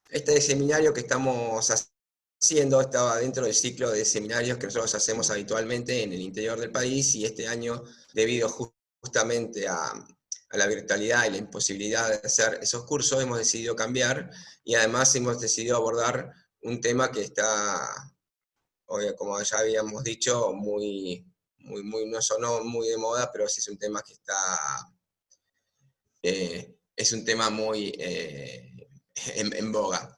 Este seminario que estamos haciendo estaba dentro del ciclo de seminarios que nosotros hacemos habitualmente en el interior del país, y este año, debido justamente a la virtualidad y la imposibilidad de hacer esos cursos, hemos decidido cambiar, y además hemos decidido abordar un tema que está, como ya habíamos dicho, no sonó muy de moda, pero sí es un tema que está, es un tema muy en boga.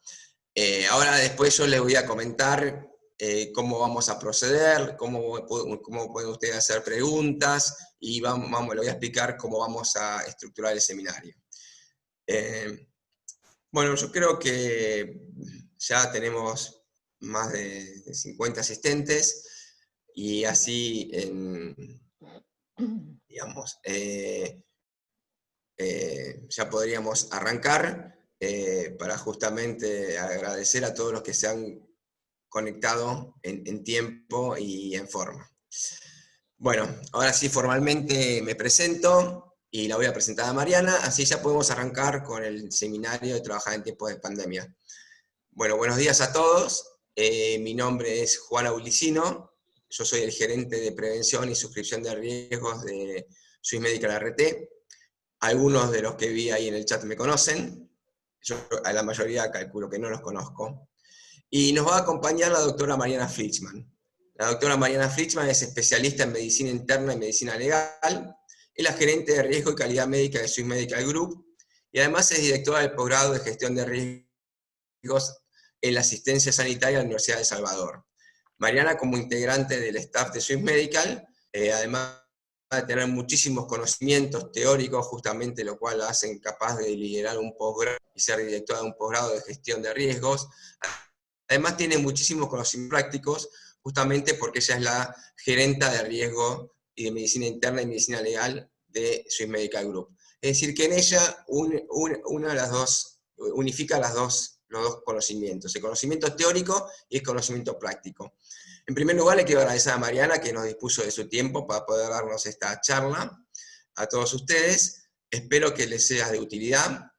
Ahora después yo les voy a comentar cómo vamos a proceder, cómo pueden ustedes hacer preguntas, y les voy a explicar cómo vamos a estructurar el seminario. Bueno, yo creo que ya tenemos más de 50 asistentes, y así, digamos, ya podríamos arrancar, para justamente agradecer a todos los que se han conectado en tiempo y en forma. Bueno, ahora sí formalmente me presento y la voy a presentar a Mariana, así ya podemos arrancar con el seminario de trabajar en tiempos de pandemia. Bueno, buenos días a todos. Mi nombre es Juan Aulicino, yo soy el gerente de prevención y suscripción de riesgos de Swiss Medical RT. Algunos de los que vi ahí en el chat me conocen, yo a la mayoría calculo que no los conozco. Y nos va a acompañar la doctora Mariana Flichman. La doctora Mariana Flichman es especialista en medicina interna y medicina legal, es la gerente de riesgo y calidad médica de Swiss Medical Group, y además es directora del posgrado de gestión de riesgos en la asistencia sanitaria de la Universidad de El Salvador. Mariana, como integrante del staff de Swiss Medical, además de tener muchísimos conocimientos teóricos, justamente lo cual la hacen capaz de liderar un posgrado y ser directora de un posgrado de gestión de riesgos. Además tiene muchísimos conocimientos prácticos, justamente porque ella es la gerenta de riesgo y de medicina interna y medicina legal de Swiss Medical Group. Es decir, que en ella unifica los dos conocimientos, el conocimiento teórico y el conocimiento práctico. En primer lugar, le quiero agradecer a Mariana, que nos dispuso de su tiempo para poder darnos esta charla a todos ustedes. Espero que les sea de utilidad.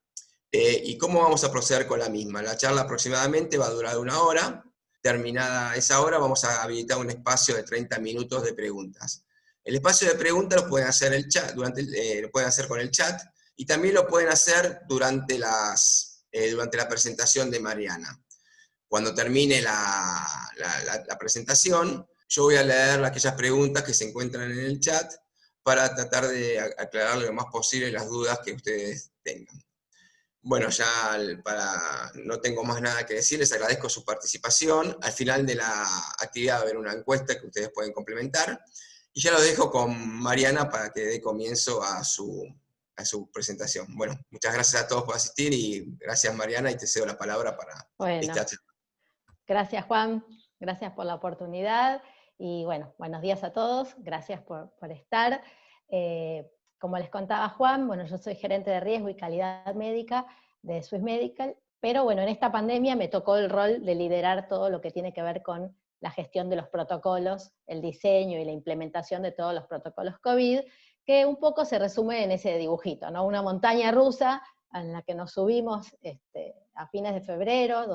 ¿Y cómo vamos a proceder con la misma? La charla aproximadamente va a durar 1 hora. Terminada esa hora, vamos a habilitar un espacio de 30 minutos de preguntas. El espacio de preguntas lo pueden hacer, lo pueden hacer con el chat, y también lo pueden hacer durante la presentación de Mariana. Cuando termine la presentación, yo voy a leer aquellas preguntas que se encuentran en el chat para tratar de aclarar lo más posible las dudas que ustedes tengan. Bueno, ya no tengo más nada que decir, les agradezco su participación. Al final de la actividad va a haber una encuesta que ustedes pueden complementar, y ya lo dejo con Mariana para que dé comienzo a su presentación. Bueno, muchas gracias a todos por asistir, y gracias, Mariana, y te cedo la palabra para esta charla. Gracias, Juan, gracias por la oportunidad, y bueno, buenos días a todos, gracias por estar. Como les contaba Juan, bueno, yo soy gerente de riesgo y calidad médica de Swiss Medical, pero bueno, en esta pandemia me tocó el rol de liderar todo lo que tiene que ver con la gestión de los protocolos, el diseño y la implementación de todos los protocolos COVID, que un poco se resume en ese dibujito, ¿no? Una montaña rusa en la que nos subimos a fines de febrero,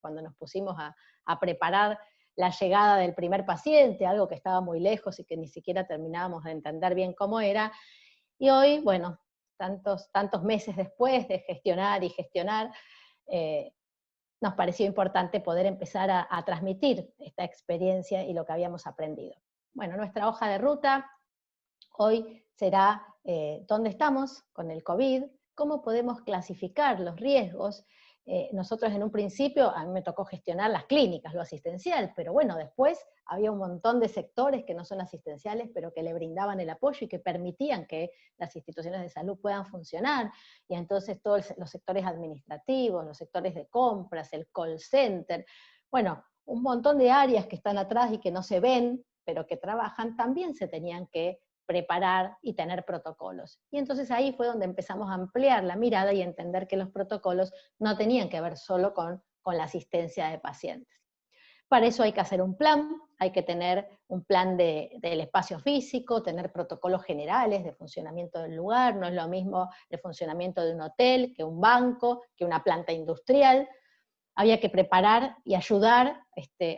cuando nos pusimos a preparar la llegada del primer paciente, algo que estaba muy lejos y que ni siquiera terminábamos de entender bien cómo era. Y hoy, bueno, tantos meses después de gestionar, nos pareció importante poder empezar a transmitir esta experiencia y lo que habíamos aprendido. Bueno, nuestra hoja de ruta hoy será dónde estamos con el COVID, cómo podemos clasificar los riesgos. Nosotros en un principio, a mí me tocó gestionar las clínicas, lo asistencial, pero bueno, después había un montón de sectores que no son asistenciales, pero que le brindaban el apoyo y que permitían que las instituciones de salud puedan funcionar, y entonces todos los sectores administrativos, los sectores de compras, el call center, bueno, un montón de áreas que están atrás y que no se ven, pero que trabajan, también se tenían que preparar y tener protocolos. Y entonces ahí fue donde empezamos a ampliar la mirada y entender que los protocolos no tenían que ver solo con la asistencia de pacientes. Para eso hay que hacer un plan, hay que tener un plan del espacio físico, tener protocolos generales de funcionamiento del lugar, no es lo mismo el funcionamiento de un hotel que un banco, que una planta industrial. había que preparar y ayudar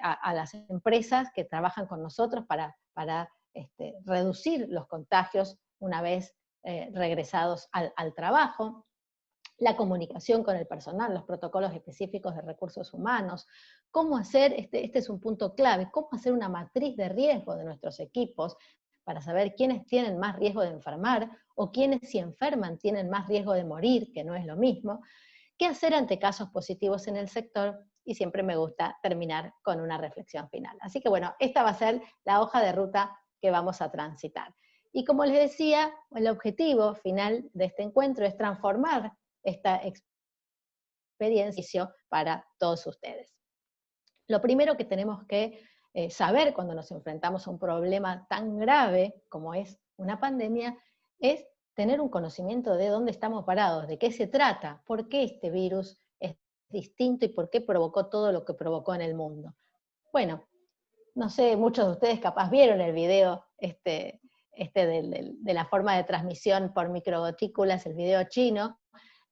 a las empresas que trabajan con nosotros para reducir los contagios una vez regresados al trabajo. La comunicación con el personal, los protocolos específicos de recursos humanos, cómo hacer, este es un punto clave, cómo hacer una matriz de riesgo de nuestros equipos para saber quiénes tienen más riesgo de enfermar o quiénes si enferman tienen más riesgo de morir, que no es lo mismo, qué hacer ante casos positivos en el sector, y siempre me gusta terminar con una reflexión final. Así que bueno, esta va a ser la hoja de ruta que vamos a transitar. Y como les decía, el objetivo final de este encuentro es transformar esta experiencia para todos ustedes. Lo primero que tenemos que saber cuando nos enfrentamos a un problema tan grave como es una pandemia es tener un conocimiento de dónde estamos parados, de qué se trata, por qué este virus es distinto y por qué provocó todo lo que provocó en el mundo. Bueno, no sé, muchos de ustedes capaz vieron el video de la forma de transmisión por microgotículas, el video chino.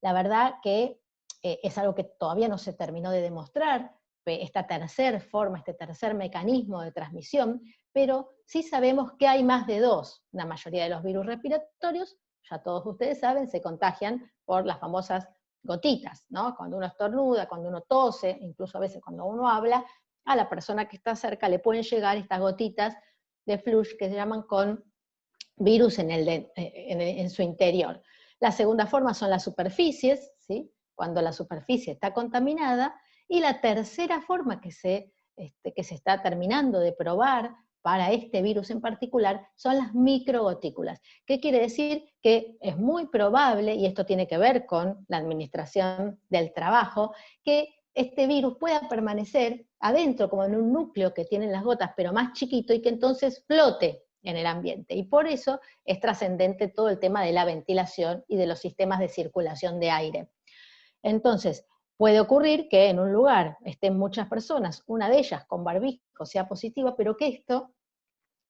La verdad que es algo que todavía no se terminó de demostrar, esta tercera forma, este tercer mecanismo de transmisión, pero sí sabemos que hay más de dos. La mayoría de los virus respiratorios, ya todos ustedes saben, se contagian por las famosas gotitas, ¿no? Cuando uno estornuda, cuando uno tose, incluso a veces cuando uno habla, a la persona que está cerca le pueden llegar estas gotitas de flush que se llaman con virus en su interior. La segunda forma son las superficies, ¿sí? Cuando la superficie está contaminada, y la tercera forma que se está terminando de probar para este virus en particular son las microgotículas. ¿Qué quiere decir? Que es muy probable, y esto tiene que ver con la administración del trabajo, que este virus pueda permanecer adentro, como en un núcleo que tienen las gotas, pero más chiquito, y que entonces flote en el ambiente. Y por eso es trascendente todo el tema de la ventilación y de los sistemas de circulación de aire. Entonces, puede ocurrir que en un lugar estén muchas personas, una de ellas con barbijo sea positiva, pero que esto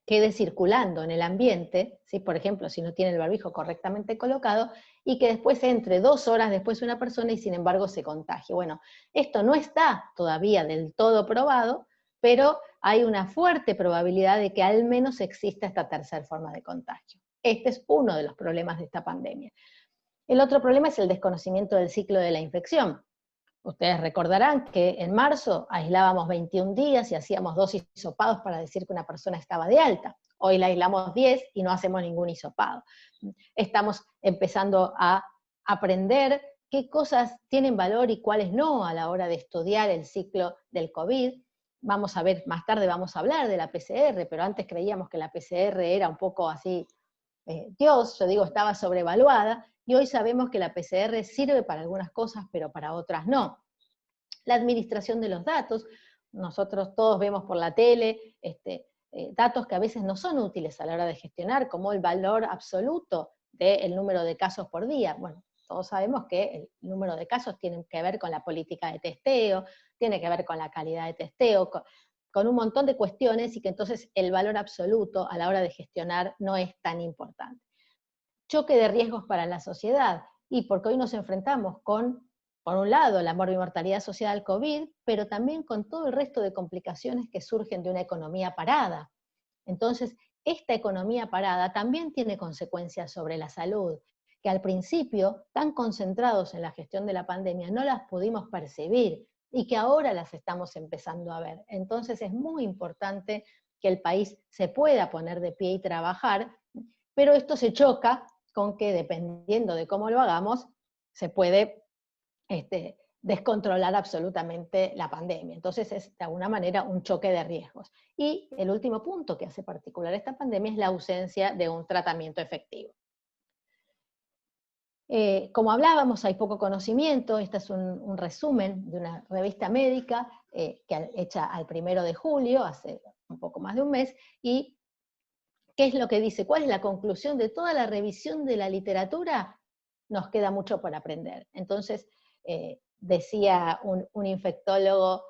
quede circulando en el ambiente, ¿sí? Por ejemplo, si no tiene el barbijo correctamente colocado, y que después entre 2 horas después una persona y sin embargo se contagie. Bueno, esto no está todavía del todo probado, pero hay una fuerte probabilidad de que al menos exista esta tercera forma de contagio. Este es uno de los problemas de esta pandemia. El otro problema es el desconocimiento del ciclo de la infección. Ustedes recordarán que en marzo aislábamos 21 días y hacíamos 2 hisopados para decir que una persona estaba de alta. Hoy la aislamos 10 y no hacemos ningún hisopado. Estamos empezando a aprender qué cosas tienen valor y cuáles no a la hora de estudiar el ciclo del COVID. Vamos a ver, más tarde vamos a hablar de la PCR, pero antes creíamos que la PCR era un poco así, Dios, yo digo, estaba sobrevaluada, y hoy sabemos que la PCR sirve para algunas cosas, pero para otras no. La administración de los datos, nosotros todos vemos por la tele datos que a veces no son útiles a la hora de gestionar, como el valor absoluto del número de casos por día. Bueno, todos sabemos que el número de casos tiene que ver con la política de testeo, tiene que ver con la calidad de testeo, con un montón de cuestiones, y que entonces el valor absoluto a la hora de gestionar no es tan importante. Choque de riesgos para la sociedad, y porque hoy nos enfrentamos con, por un lado, la morbimortalidad asociada al COVID, pero también con todo el resto de complicaciones que surgen de una economía parada. Entonces, esta economía parada también tiene consecuencias sobre la salud, que al principio, tan concentrados en la gestión de la pandemia, no las pudimos percibir, y que ahora las estamos empezando a ver. Entonces es muy importante que el país se pueda poner de pie y trabajar, pero esto se choca con que, dependiendo de cómo lo hagamos, se puede descontrolar absolutamente la pandemia. Entonces es de alguna manera un choque de riesgos. Y el último punto que hace particular esta pandemia es la ausencia de un tratamiento efectivo. Como hablábamos, hay poco conocimiento. Este es un resumen de una revista médica hecha al 1 de julio, hace un poco más de un mes, y ¿qué es lo que dice? ¿Cuál es la conclusión de toda la revisión de la literatura? Nos queda mucho por aprender. Entonces, decía un infectólogo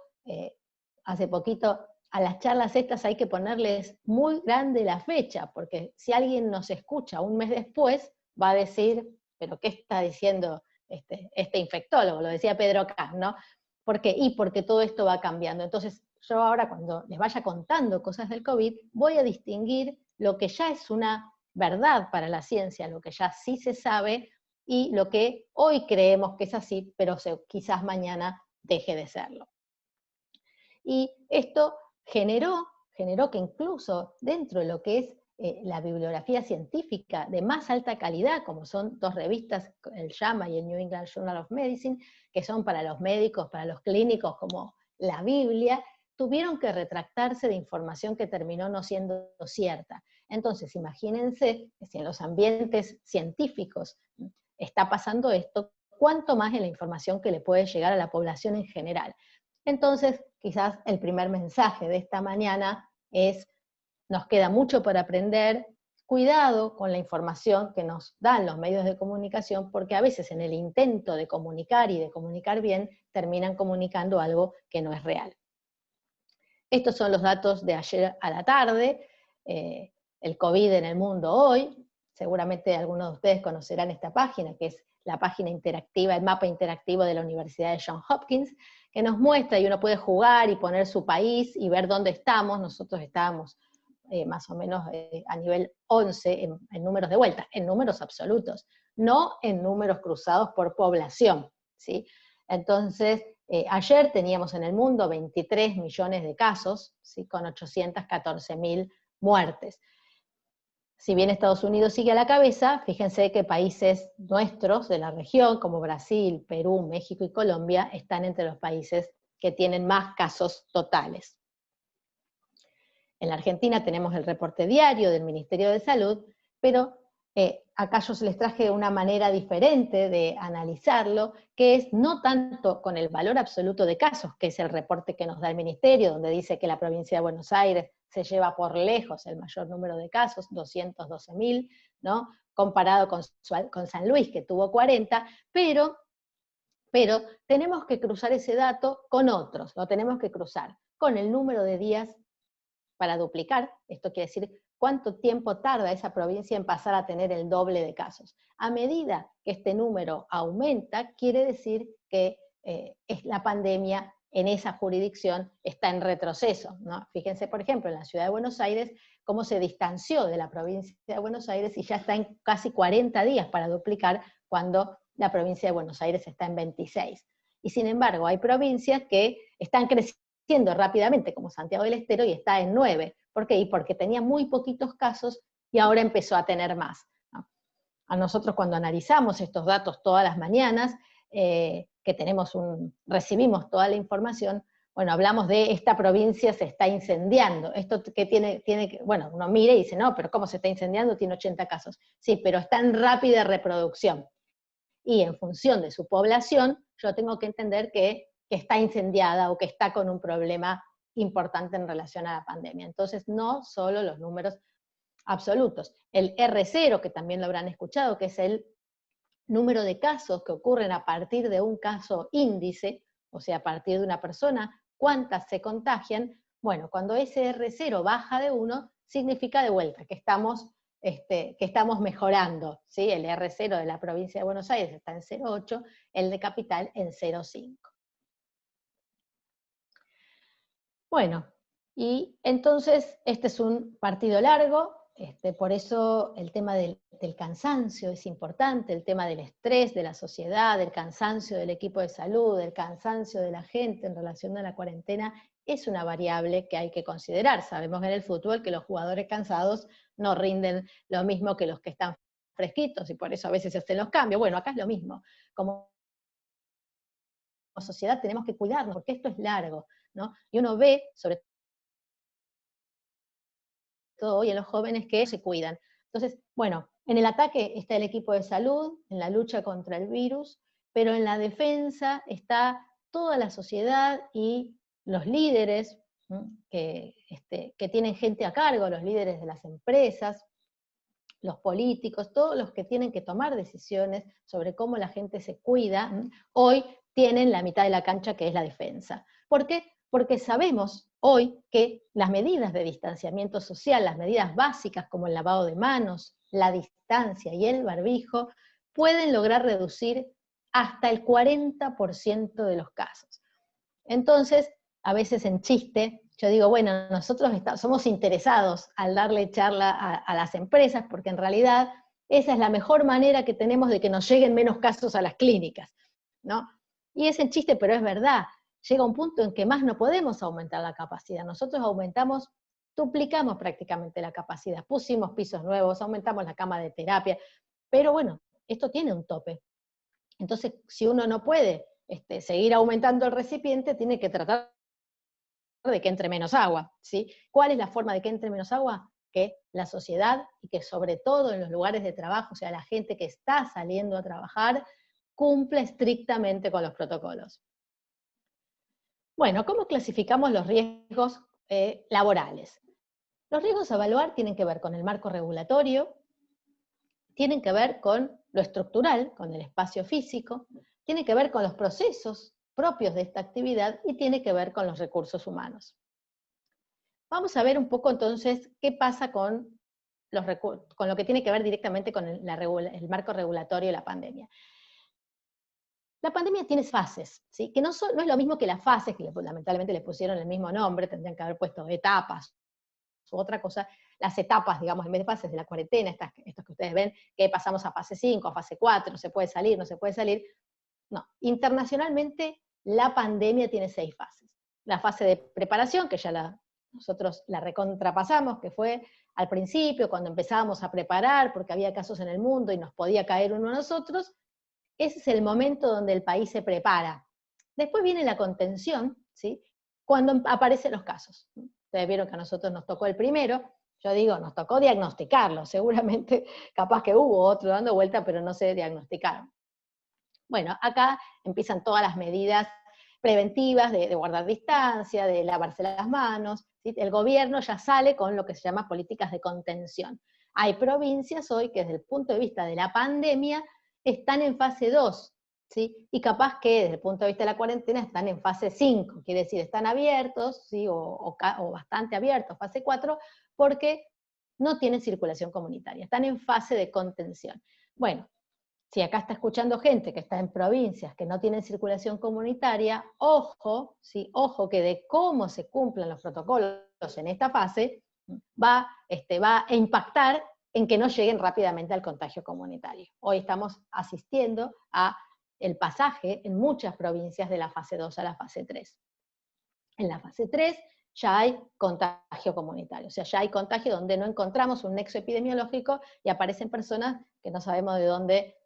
hace poquito, a las charlas estas hay que ponerles muy grande la fecha, porque si alguien nos escucha un mes después, va a decir, pero ¿qué está diciendo este infectólogo? Lo decía Pedro Kass, ¿no? ¿Por qué? Y porque todo esto va cambiando. Entonces, yo ahora cuando les vaya contando cosas del COVID, voy a distinguir lo que ya es una verdad para la ciencia, lo que ya sí se sabe, y lo que hoy creemos que es así, pero quizás mañana deje de serlo. Y esto generó que incluso dentro de lo que es la bibliografía científica de más alta calidad, como son dos revistas, el JAMA y el New England Journal of Medicine, que son para los médicos, para los clínicos como la Biblia, tuvieron que retractarse de información que terminó no siendo cierta. Entonces, imagínense que si en los ambientes científicos está pasando esto, cuánto más en la información que le puede llegar a la población en general. Entonces, quizás el primer mensaje de esta mañana es: nos queda mucho por aprender, cuidado con la información que nos dan los medios de comunicación, porque a veces en el intento de comunicar y de comunicar bien, terminan comunicando algo que no es real. Estos son los datos de ayer a la tarde, el COVID en el mundo hoy. Seguramente algunos de ustedes conocerán esta página, que es la página interactiva, el mapa interactivo de la Universidad de Johns Hopkins, que nos muestra, y uno puede jugar y poner su país y ver dónde estamos. Nosotros estábamos más o menos a nivel 11 en números de vuelta, en números absolutos, no en números cruzados por población, ¿sí? Entonces, ayer teníamos en el mundo 23 millones de casos, ¿sí? Con 814.000 muertes. Si bien Estados Unidos sigue a la cabeza, fíjense que países nuestros de la región, como Brasil, Perú, México y Colombia, están entre los países que tienen más casos totales. En la Argentina tenemos el reporte diario del Ministerio de Salud, pero acá yo les traje una manera diferente de analizarlo, que es no tanto con el valor absoluto de casos, que es el reporte que nos da el Ministerio, donde dice que la provincia de Buenos Aires se lleva por lejos el mayor número de casos, 212.000, ¿no? Comparado con San Luis, que tuvo 40, pero tenemos que cruzar ese dato con otros, lo tenemos que cruzar con el número de días para duplicar. Esto quiere decir cuánto tiempo tarda esa provincia en pasar a tener el doble de casos. A medida que este número aumenta, quiere decir que la pandemia en esa jurisdicción está en retroceso, ¿no? Fíjense, por ejemplo, en la ciudad de Buenos Aires, cómo se distanció de la provincia de Buenos Aires y ya está en casi 40 días para duplicar, cuando la provincia de Buenos Aires está en 26. Y sin embargo, hay provincias que están creciendo rápidamente, como Santiago del Estero, y está en 9. ¿Por qué? Y porque tenía muy poquitos casos y ahora empezó a tener más, ¿no? A nosotros, cuando analizamos estos datos todas las mañanas, que recibimos toda la información, bueno, hablamos de esta provincia se está incendiando. Esto que bueno, uno mira y dice, no, pero ¿cómo se está incendiando? Tiene 80 casos. Sí, pero está en rápida reproducción. Y en función de su población, yo tengo que entender que está incendiada o que está con un problema importante en relación a la pandemia. Entonces, no solo los números absolutos. El R0, que también lo habrán escuchado, que es el número de casos que ocurren a partir de un caso índice, o sea, a partir de una persona, cuántas se contagian. Bueno, cuando ese R0 baja de 1, significa de vuelta que estamos mejorando, ¿sí? El R0 de la provincia de Buenos Aires está en 0,8, el de Capital en 0,5. Bueno, y entonces este es un partido largo, por eso el tema del cansancio es importante, el tema del estrés de la sociedad, del cansancio del equipo de salud, del cansancio de la gente en relación a la cuarentena, es una variable que hay que considerar. Sabemos en el fútbol que los jugadores cansados no rinden lo mismo que los que están fresquitos, y por eso a veces se hacen los cambios. Bueno, acá es lo mismo. Como sociedad tenemos que cuidarnos, porque esto es largo, ¿no? Y uno ve, sobre todo hoy en los jóvenes, que se cuidan. Entonces, bueno, en el ataque está el equipo de salud, en la lucha contra el virus, pero en la defensa está toda la sociedad y los líderes, que tienen gente a cargo, los líderes de las empresas, los políticos, todos los que tienen que tomar decisiones sobre cómo la gente se cuida, hoy tienen la mitad de la cancha, que es la defensa. ¿Por qué? Porque sabemos hoy que las medidas de distanciamiento social, las medidas básicas como el lavado de manos, la distancia y el barbijo, pueden lograr reducir hasta el 40% de los casos. Entonces, a veces en chiste, yo digo, bueno, nosotros somos interesados al darle charla a las empresas, porque en realidad esa es la mejor manera que tenemos de que nos lleguen menos casos a las clínicas, ¿no? Y es en chiste, pero es verdad. Llega un punto en que más no podemos aumentar la capacidad. Nosotros duplicamos prácticamente la capacidad. Pusimos pisos nuevos, aumentamos la cama de terapia, pero bueno, esto tiene un tope. Entonces, si uno no puede seguir aumentando el recipiente, tiene que tratar de que entre menos agua, ¿sí? ¿Cuál es la forma de que entre menos agua? Que la sociedad, y que sobre todo en los lugares de trabajo, o sea, la gente que está saliendo a trabajar, cumpla estrictamente con los protocolos. Bueno, ¿cómo clasificamos los riesgos laborales? Los riesgos a evaluar tienen que ver con el marco regulatorio, tienen que ver con lo estructural, con el espacio físico, tienen que ver con los procesos propios de esta actividad y tiene que ver con los recursos humanos. Vamos a ver un poco entonces qué pasa con lo que tiene que ver directamente con el marco regulatorio de la pandemia. La pandemia tiene fases, ¿sí? Que no es lo mismo que las fases, que lamentablemente le pusieron el mismo nombre, tendrían que haber puesto etapas u otra cosa. Las etapas, digamos, en vez de fases de la cuarentena, estos que ustedes ven, que pasamos a fase 5, a fase 4, se puede salir, no se puede salir. No, internacionalmente la pandemia tiene 6 fases. La fase de preparación, que ya nosotros la recontrapasamos, que fue al principio, cuando empezábamos a preparar, porque había casos en el mundo y nos podía caer uno a nosotros. Ese es el momento donde el país se prepara. Después viene la contención, ¿sí? Cuando aparecen los casos. Ustedes vieron que a nosotros nos tocó el primero, yo digo, nos tocó diagnosticarlo, seguramente capaz que hubo otro dando vuelta, pero no se diagnosticaron. Bueno, acá empiezan todas las medidas preventivas de guardar distancia, de lavarse las manos, ¿sí? El gobierno ya sale con lo que se llama políticas de contención. Hay provincias hoy que desde el punto de vista de la pandemia están en fase 2, ¿sí? Y capaz que desde el punto de vista de la cuarentena están en fase 5, quiere decir, están abiertos, ¿sí? o bastante abiertos, fase 4, porque no tienen circulación comunitaria, están en fase de contención. Bueno, si acá está escuchando gente que está en provincias que no tienen circulación comunitaria, ojo, ¿sí? Ojo que de cómo se cumplen los protocolos en esta fase, va a impactar en que no lleguen rápidamente al contagio comunitario. Hoy estamos asistiendo a el pasaje en muchas provincias de la fase 2 a la fase 3. En la fase 3 ya hay contagio comunitario, o sea, ya hay contagio donde no encontramos un nexo epidemiológico y aparecen personas que no sabemos de dónde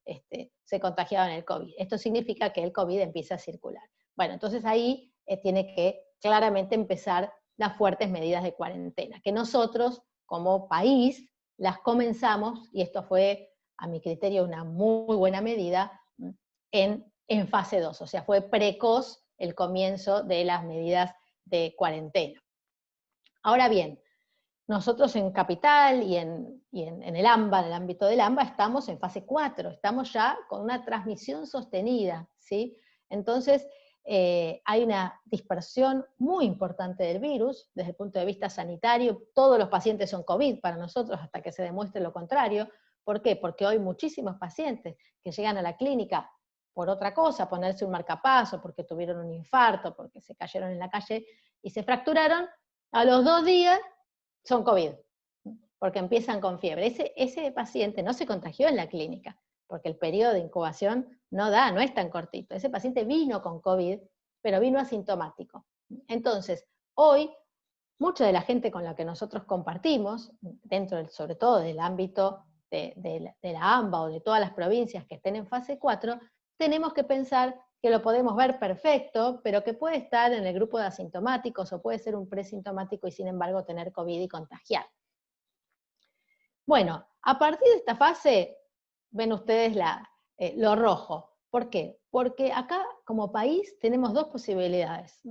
se contagiaban el COVID. Esto significa que el COVID empieza a circular. Bueno, entonces ahí tiene que claramente empezar las fuertes medidas de cuarentena, que nosotros como país las comenzamos, y esto fue a mi criterio una muy buena medida, en fase 2, o sea, fue precoz el comienzo de las medidas de cuarentena. Ahora bien, nosotros en Capital y en el AMBA, en el ámbito del AMBA, estamos en fase 4, estamos ya con una transmisión sostenida, ¿sí? Entonces, hay una dispersión muy importante del virus, desde el punto de vista sanitario, todos los pacientes son COVID para nosotros hasta que se demuestre lo contrario. ¿Por qué? Porque hoy muchísimos pacientes que llegan a la clínica por otra cosa, ponerse un marcapaso, porque tuvieron un infarto, porque se cayeron en la calle y se fracturaron, a los 2 días son COVID, porque empiezan con fiebre. Ese paciente no se contagió en la clínica, porque el periodo de incubación no es tan cortito. Ese paciente vino con COVID, pero vino asintomático. Entonces, hoy, mucha de la gente con la que nosotros compartimos, sobre todo del ámbito de la AMBA o de todas las provincias que estén en fase 4, tenemos que pensar que lo podemos ver perfecto, pero que puede estar en el grupo de asintomáticos o puede ser un presintomático y sin embargo tener COVID y contagiar. Bueno, a partir de esta fase, ven ustedes lo rojo. ¿Por qué? Porque acá como país tenemos 2 posibilidades.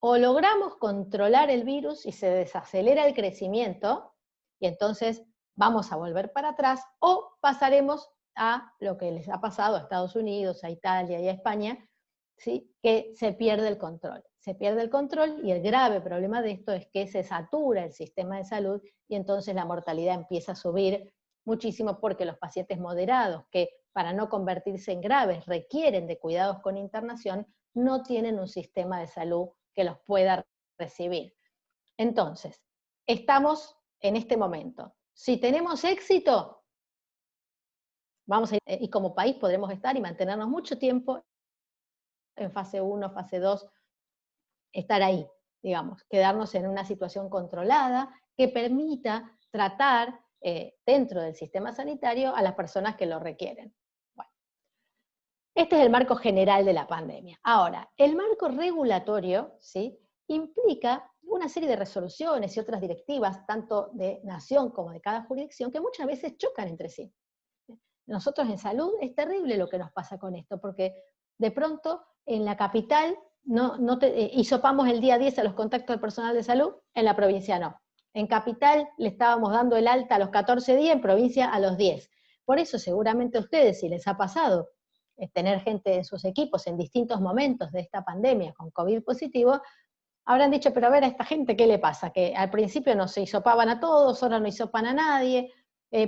O logramos controlar el virus y se desacelera el crecimiento, y entonces vamos a volver para atrás, o pasaremos a lo que les ha pasado a Estados Unidos, a Italia y a España, ¿sí? Que se pierde el control. Se pierde el control y el grave problema de esto es que se satura el sistema de salud y entonces la mortalidad empieza a subir muchísimo porque los pacientes moderados, que para no convertirse en graves requieren de cuidados con internación, no tienen un sistema de salud que los pueda recibir. Entonces, estamos en este momento. Si tenemos éxito, vamos a ir, y como país podremos estar y mantenernos mucho tiempo en fase 1, fase 2, estar ahí, digamos, quedarnos en una situación controlada que permita tratar dentro del sistema sanitario a las personas que lo requieren. Bueno, este es el marco general de la pandemia. Ahora, el marco regulatorio, ¿sí?, implica una serie de resoluciones y otras directivas, tanto de nación como de cada jurisdicción, que muchas veces chocan entre sí. Nosotros en salud es terrible lo que nos pasa con esto, porque de pronto en la capital hisopamos el día 10 a los contactos del personal de salud, en la provincia no. En capital le estábamos dando el alta a los 14 días, en provincia a los 10. Por eso seguramente a ustedes, si les ha pasado tener gente en sus equipos en distintos momentos de esta pandemia con COVID positivo, habrán dicho, pero a ver a esta gente, ¿qué le pasa? Que al principio no se hisopaban a todos, ahora no hisopan a nadie,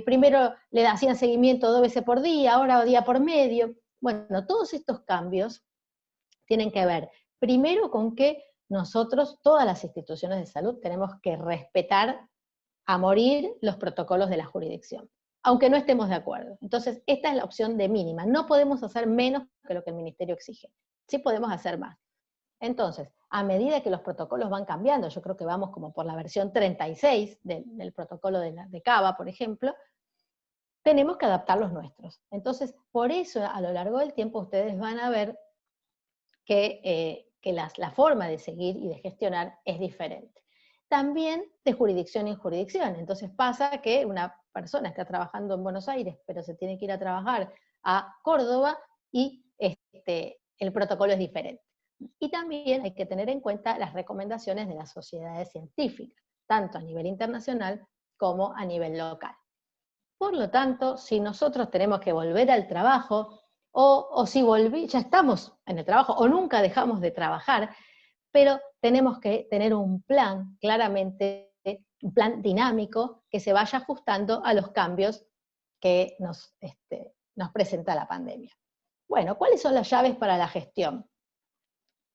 primero le hacían seguimiento 2 veces por día, ahora día por medio. Bueno, todos estos cambios tienen que ver, primero con que nosotros, todas las instituciones de salud, tenemos que respetar a morir los protocolos de la jurisdicción, aunque no estemos de acuerdo. Entonces, esta es la opción de mínima. No podemos hacer menos que lo que el Ministerio exige. Sí podemos hacer más. Entonces, a medida que los protocolos van cambiando, yo creo que vamos como por la versión 36 del protocolo de CABA, por ejemplo, tenemos que adaptar los nuestros. Entonces, por eso, a lo largo del tiempo, ustedes van a ver que la forma de seguir y de gestionar es diferente. También de jurisdicción en jurisdicción. Entonces pasa que una persona está trabajando en Buenos Aires, pero se tiene que ir a trabajar a Córdoba y el protocolo es diferente. Y también hay que tener en cuenta las recomendaciones de las sociedades científicas, tanto a nivel internacional como a nivel local. Por lo tanto, si nosotros tenemos que volver al trabajo, o si ya estamos en el trabajo, o nunca dejamos de trabajar, pero tenemos que tener un plan, claramente, un plan dinámico que se vaya ajustando a los cambios que nos presenta la pandemia. Bueno, ¿cuáles son las llaves para la gestión?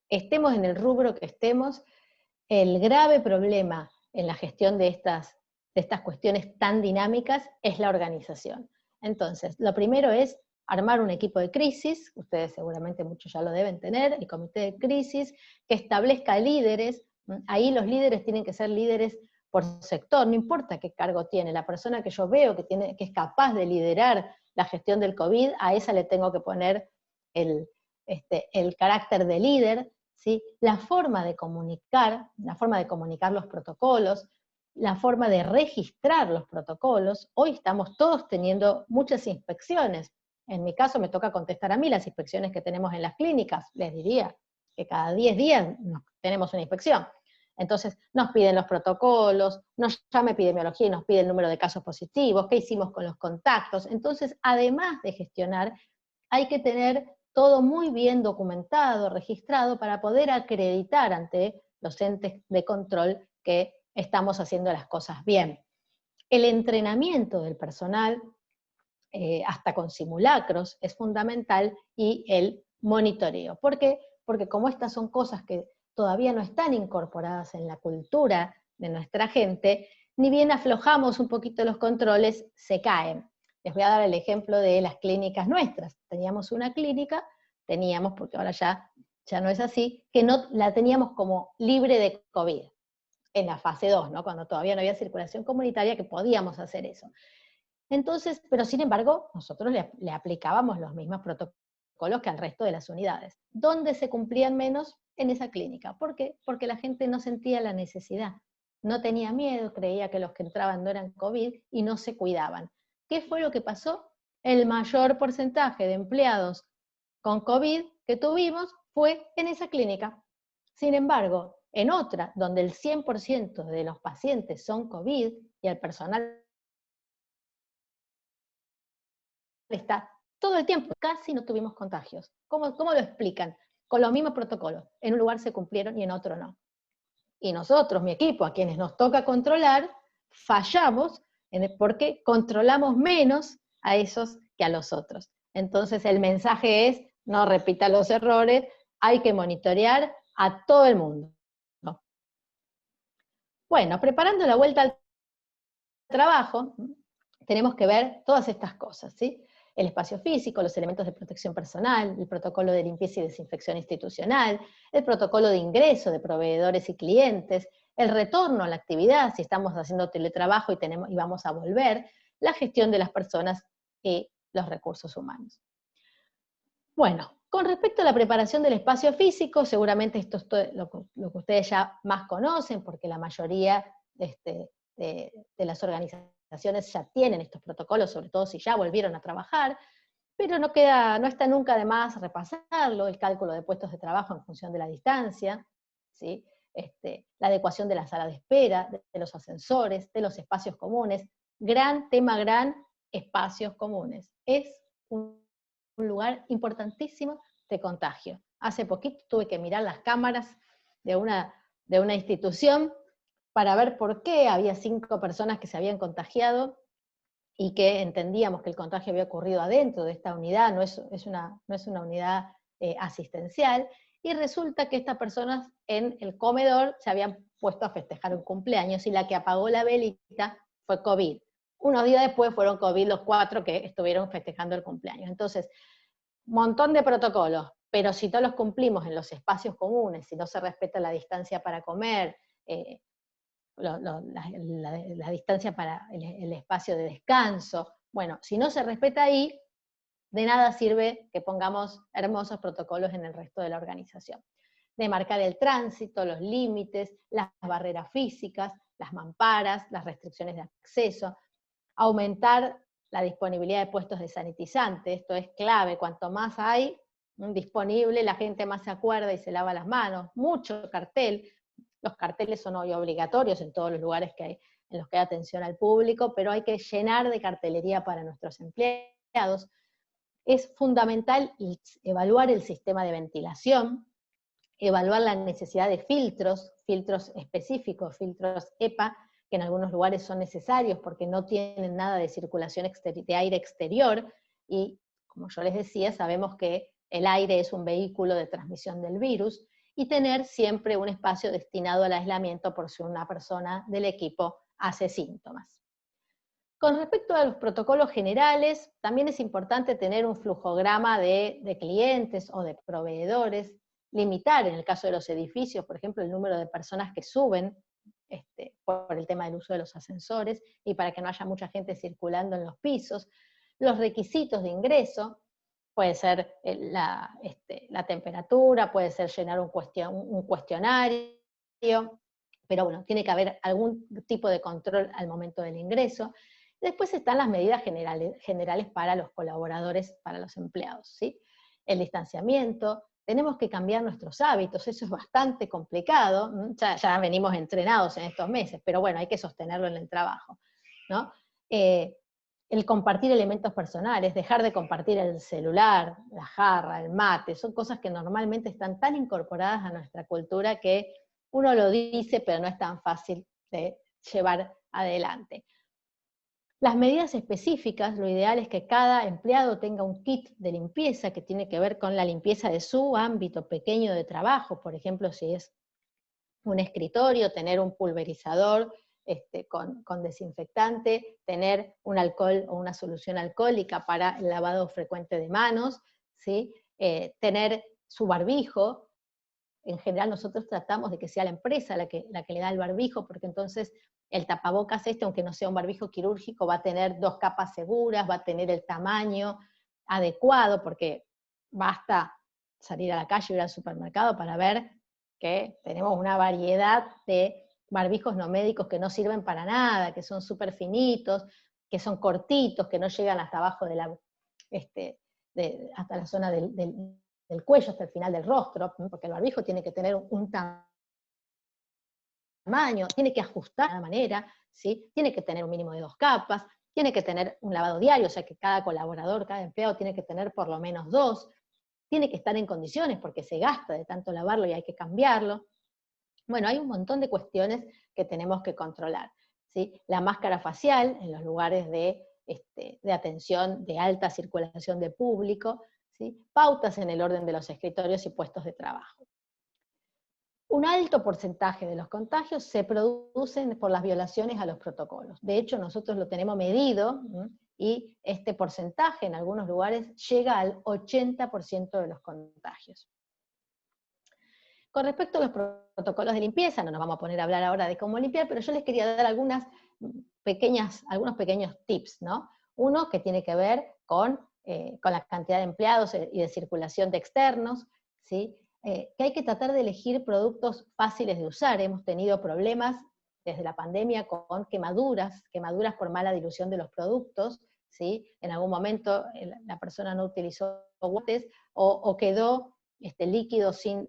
Estemos en el rubro que estemos, el grave problema en la gestión de estas cuestiones tan dinámicas es la organización. Entonces, lo primero es armar un equipo de crisis, ustedes seguramente muchos ya lo deben tener, el comité de crisis, que establezca líderes, ahí los líderes tienen que ser líderes por sector, no importa qué cargo tiene, la persona que yo veo que es capaz de liderar la gestión del COVID, a esa le tengo que poner el carácter de líder, ¿sí? La forma de comunicar los protocolos, la forma de registrar los protocolos. Hoy estamos todos teniendo muchas inspecciones. En mi caso me toca contestar a mí las inspecciones que tenemos en las clínicas. Les diría que cada 10 días tenemos una inspección. Entonces nos piden los protocolos, nos llama epidemiología y nos pide el número de casos positivos, qué hicimos con los contactos. Entonces, además de gestionar, hay que tener todo muy bien documentado, registrado, para poder acreditar ante los entes de control que estamos haciendo las cosas bien. El entrenamiento del personal, hasta con simulacros, es fundamental, y el monitoreo. ¿Por qué? Porque como estas son cosas que todavía no están incorporadas en la cultura de nuestra gente, ni bien aflojamos un poquito los controles, se caen. Les voy a dar el ejemplo de las clínicas nuestras. Teníamos una clínica, porque ahora ya no es así, que no la teníamos como libre de COVID, en la fase 2, ¿no? Cuando todavía no había circulación comunitaria, que podíamos hacer eso. Entonces, pero sin embargo, nosotros le aplicábamos los mismos protocolos que al resto de las unidades. ¿Dónde se cumplían menos? En esa clínica. ¿Por qué? Porque la gente no sentía la necesidad, no tenía miedo, creía que los que entraban no eran COVID y no se cuidaban. ¿Qué fue lo que pasó? El mayor porcentaje de empleados con COVID que tuvimos fue en esa clínica. Sin embargo, en otra, donde el 100% de los pacientes son COVID y el personal está todo el tiempo, casi no tuvimos contagios. ¿Cómo lo explican? Con los mismos protocolos. En un lugar se cumplieron y en otro no. Y nosotros, mi equipo, a quienes nos toca controlar, fallamos porque controlamos menos a esos que a los otros. Entonces el mensaje es, no repita los errores, hay que monitorear a todo el mundo. Bueno, preparando la vuelta al trabajo, tenemos que ver todas estas cosas, ¿sí? El espacio físico, los elementos de protección personal, el protocolo de limpieza y desinfección institucional, el protocolo de ingreso de proveedores y clientes, el retorno a la actividad, si estamos haciendo teletrabajo y vamos a volver, la gestión de las personas y los recursos humanos. Bueno, con respecto a la preparación del espacio físico, seguramente esto es lo que ustedes ya más conocen, porque la mayoría de las organizaciones ya tienen estos protocolos, sobre todo si ya volvieron a trabajar, pero no está nunca de más repasarlo, el cálculo de puestos de trabajo en función de la distancia, ¿sí? La adecuación de la sala de espera, de los ascensores, de los espacios comunes, gran tema, espacios comunes. Es un lugar importantísimo de contagio. Hace poquito tuve que mirar las cámaras de una institución para ver por qué había 5 personas que se habían contagiado y que entendíamos que el contagio había ocurrido adentro de esta unidad, no es una unidad asistencial, y resulta que estas personas en el comedor se habían puesto a festejar un cumpleaños y la que apagó la velita fue COVID. Unos días después fueron COVID los 4 que estuvieron festejando el cumpleaños. Entonces, montón de protocolos, pero si no los cumplimos en los espacios comunes, si no se respeta la distancia para comer, la distancia para el espacio de descanso, bueno, si no se respeta ahí, de nada sirve que pongamos hermosos protocolos en el resto de la organización. De marcar el tránsito, los límites, las barreras físicas, las mamparas, las restricciones de acceso, aumentar la disponibilidad de puestos de sanitizante, esto es clave, cuanto más hay disponible, la gente más se acuerda y se lava las manos, mucho cartel, los carteles son hoy obligatorios en todos los lugares en los que hay atención al público, pero hay que llenar de cartelería para nuestros empleados. Es fundamental evaluar el sistema de ventilación, evaluar la necesidad de filtros específicos, filtros EPA, que en algunos lugares son necesarios porque no tienen nada de circulación de aire exterior, y como yo les decía, sabemos que el aire es un vehículo de transmisión del virus, y tener siempre un espacio destinado al aislamiento por si una persona del equipo hace síntomas. Con respecto a los protocolos generales, también es importante tener un flujograma de clientes o de proveedores, limitar en el caso de los edificios, por ejemplo, el número de personas que suben por el tema del uso de los ascensores y para que no haya mucha gente circulando en los pisos, los requisitos de ingreso, puede ser la temperatura, puede ser llenar un cuestionario, pero bueno, tiene que haber algún tipo de control al momento del ingreso. Después están las medidas generales para los colaboradores, para los empleados, ¿sí? El distanciamiento, tenemos que cambiar nuestros hábitos, eso es bastante complicado, ya venimos entrenados en estos meses, pero bueno, hay que sostenerlo en el trabajo, ¿no? El compartir elementos personales, dejar de compartir el celular, la jarra, el mate, son cosas que normalmente están tan incorporadas a nuestra cultura que uno lo dice, pero no es tan fácil de llevar adelante. Las medidas específicas, lo ideal es que cada empleado tenga un kit de limpieza que tiene que ver con la limpieza de su ámbito pequeño de trabajo, por ejemplo, si es un escritorio, tener un pulverizador con desinfectante, tener un alcohol o una solución alcohólica para el lavado frecuente de manos, ¿sí? Tener su barbijo. En general nosotros tratamos de que sea la empresa la que le da el barbijo, porque entonces el tapabocas aunque no sea un barbijo quirúrgico, va a tener 2 capas seguras, va a tener el tamaño adecuado, porque basta salir a la calle o ir al supermercado para ver que tenemos una variedad de barbijos no médicos que no sirven para nada, que son súper finitos, que son cortitos, que no llegan hasta abajo hasta la zona del cuello, hasta el final del rostro, porque el barbijo tiene que tener un tamaño, tiene que ajustar de alguna manera, ¿sí? Tiene que tener un mínimo de 2 capas, tiene que tener un lavado diario, o sea que cada colaborador, cada empleado tiene que tener por lo menos 2, tiene que estar en condiciones porque se gasta de tanto lavarlo y hay que cambiarlo. Bueno, hay un montón de cuestiones que tenemos que controlar, ¿sí? La máscara facial en los lugares de atención de alta circulación de público, ¿sí? Pautas en el orden de los escritorios y puestos de trabajo. Un alto porcentaje de los contagios se producen por las violaciones a los protocolos. De hecho, nosotros lo tenemos medido, y este porcentaje en algunos lugares llega al 80% de los contagios. Con respecto a los protocolos de limpieza, no nos vamos a poner a hablar ahora de cómo limpiar, pero yo les quería dar algunos pequeños tips, ¿no? Uno que tiene que ver con la cantidad de empleados y de circulación de externos, ¿sí? Que hay que tratar de elegir productos fáciles de usar. Hemos tenido problemas desde la pandemia con quemaduras por mala dilución de los productos, ¿sí? En algún momento la persona no utilizó guantes o quedó líquido sin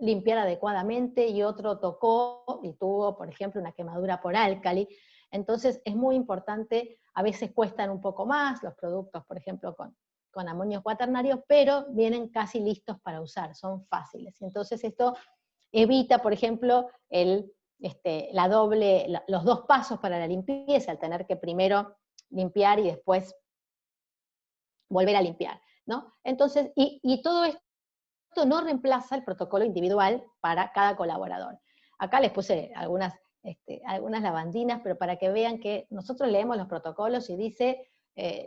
limpiar adecuadamente, y otro tocó y tuvo, por ejemplo, una quemadura por álcali. Entonces es muy importante, a veces cuestan un poco más los productos, por ejemplo, con amonios cuaternarios, pero vienen casi listos para usar, son fáciles. Entonces esto evita, por ejemplo, los dos pasos para la limpieza, el tener que primero limpiar y después volver a limpiar, ¿no? Entonces, y todo esto no reemplaza el protocolo individual para cada colaborador. Acá les puse algunas lavandinas, pero para que vean que nosotros leemos los protocolos y dice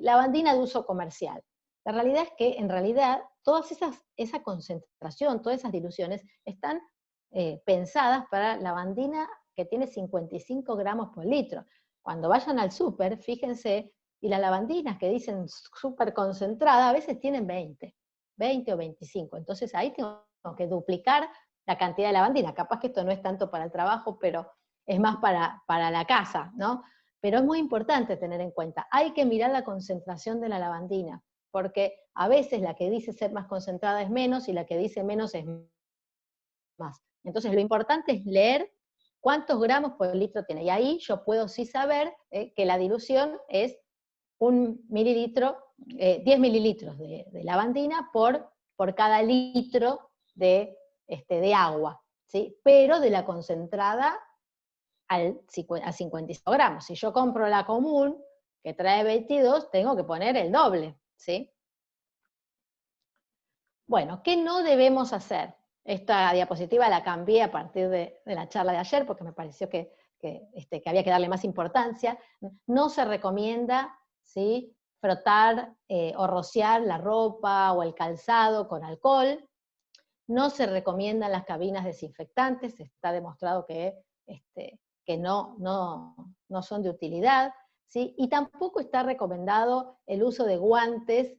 lavandina de uso comercial. La realidad es que, en realidad, esa concentración, todas esas diluciones, están pensadas para lavandina que tiene 55 gramos por litro. Cuando vayan al súper, fíjense, y las lavandinas que dicen súper concentrada, a veces tienen 20 o 25. Entonces ahí tengo que duplicar la cantidad de lavandina. Capaz que esto no es tanto para el trabajo, pero es más para la casa, ¿no? Pero es muy importante tener en cuenta, hay que mirar la concentración de la lavandina, porque a veces la que dice ser más concentrada es menos, y la que dice menos es más. Entonces lo importante es leer cuántos gramos por litro tiene, y ahí yo puedo sí saber que la dilución es 10 mililitros de lavandina por cada litro de agua, ¿sí? Pero de la concentrada a 55 gramos. Si yo compro la común, que trae 22, tengo que poner el doble, ¿sí? Bueno, ¿qué no debemos hacer? Esta diapositiva la cambié a partir de la charla de ayer, porque me pareció que había que darle más importancia. No se recomienda, ¿sí?, frotar o rociar la ropa o el calzado con alcohol. No se recomiendan las cabinas desinfectantes, está demostrado que no son de utilidad, ¿sí? Y tampoco está recomendado el uso de guantes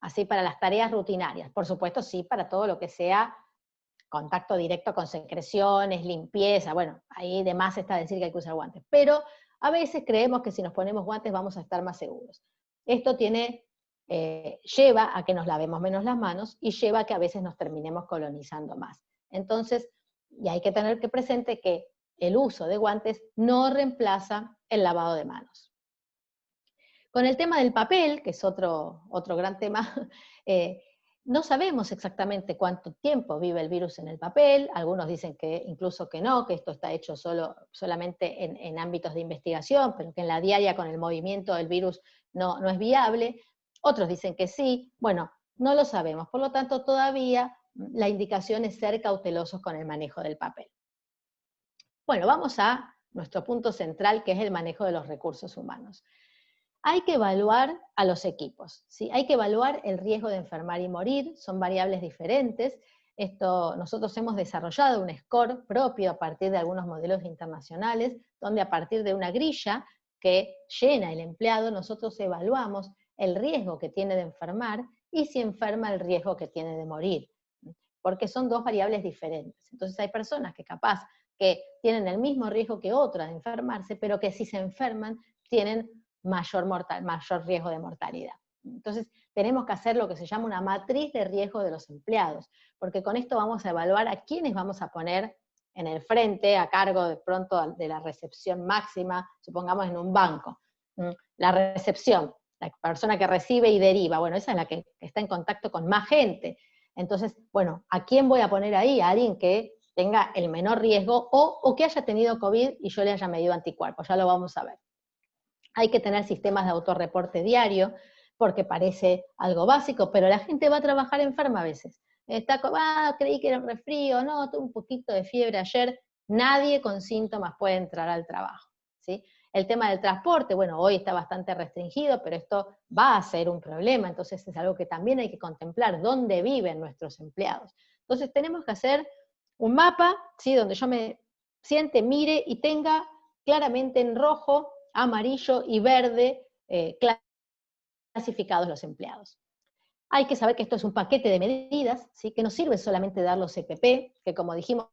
así para las tareas rutinarias. Por supuesto, sí, para todo lo que sea contacto directo con secreciones, limpieza, bueno, ahí de más está decir que hay que usar guantes. Pero a veces creemos que si nos ponemos guantes vamos a estar más seguros. Esto lleva a que nos lavemos menos las manos, y lleva a que a veces nos terminemos colonizando más. Entonces, y hay que tener presente que el uso de guantes no reemplaza el lavado de manos. Con el tema del papel, que es otro gran tema, no sabemos exactamente cuánto tiempo vive el virus en el papel. Algunos dicen que incluso que no, que esto está hecho solamente en ámbitos de investigación, pero que en la diaria con el movimiento del virus no es viable. Otros dicen que sí. Bueno, no lo sabemos. Por lo tanto, todavía la indicación es ser cautelosos con el manejo del papel. Bueno, vamos a nuestro punto central, que es el manejo de los recursos humanos. Hay que evaluar a los equipos, ¿sí? Hay que evaluar el riesgo de enfermar y morir, son variables diferentes. Nosotros hemos desarrollado un score propio a partir de algunos modelos internacionales, donde a partir de una grilla que llena el empleado, nosotros evaluamos el riesgo que tiene de enfermar, y si enferma el riesgo que tiene de morir, porque son dos variables diferentes. Entonces hay personas que capaz que tienen el mismo riesgo que otras de enfermarse, pero que si se enferman tienen mayor riesgo de mortalidad. Entonces tenemos que hacer lo que se llama una matriz de riesgo de los empleados, porque con esto vamos a evaluar a quiénes vamos a poner en el frente, a cargo de pronto de la recepción máxima, supongamos en un banco. La recepción, la persona que recibe y deriva, bueno, esa es la que está en contacto con más gente. Entonces, bueno, ¿a quién voy a poner ahí? A alguien que tenga el menor riesgo, o que haya tenido COVID y yo le haya medido anticuerpos, ya lo vamos a ver. Hay que tener sistemas de autorreporte diario, porque parece algo básico, pero la gente va a trabajar enferma a veces. Creí que era un resfrío, no, tuve un poquito de fiebre ayer. Nadie con síntomas puede entrar al trabajo, ¿sí? El tema del transporte, bueno, hoy está bastante restringido, pero esto va a ser un problema, entonces es algo que también hay que contemplar, dónde viven nuestros empleados. Entonces tenemos que hacer un mapa, ¿sí? Donde yo me siente, mire y tenga claramente en rojo, amarillo y verde clasificados los empleados. Hay que saber que esto es un paquete de medidas, ¿sí? Que no sirve solamente dar los EPP, que como dijimos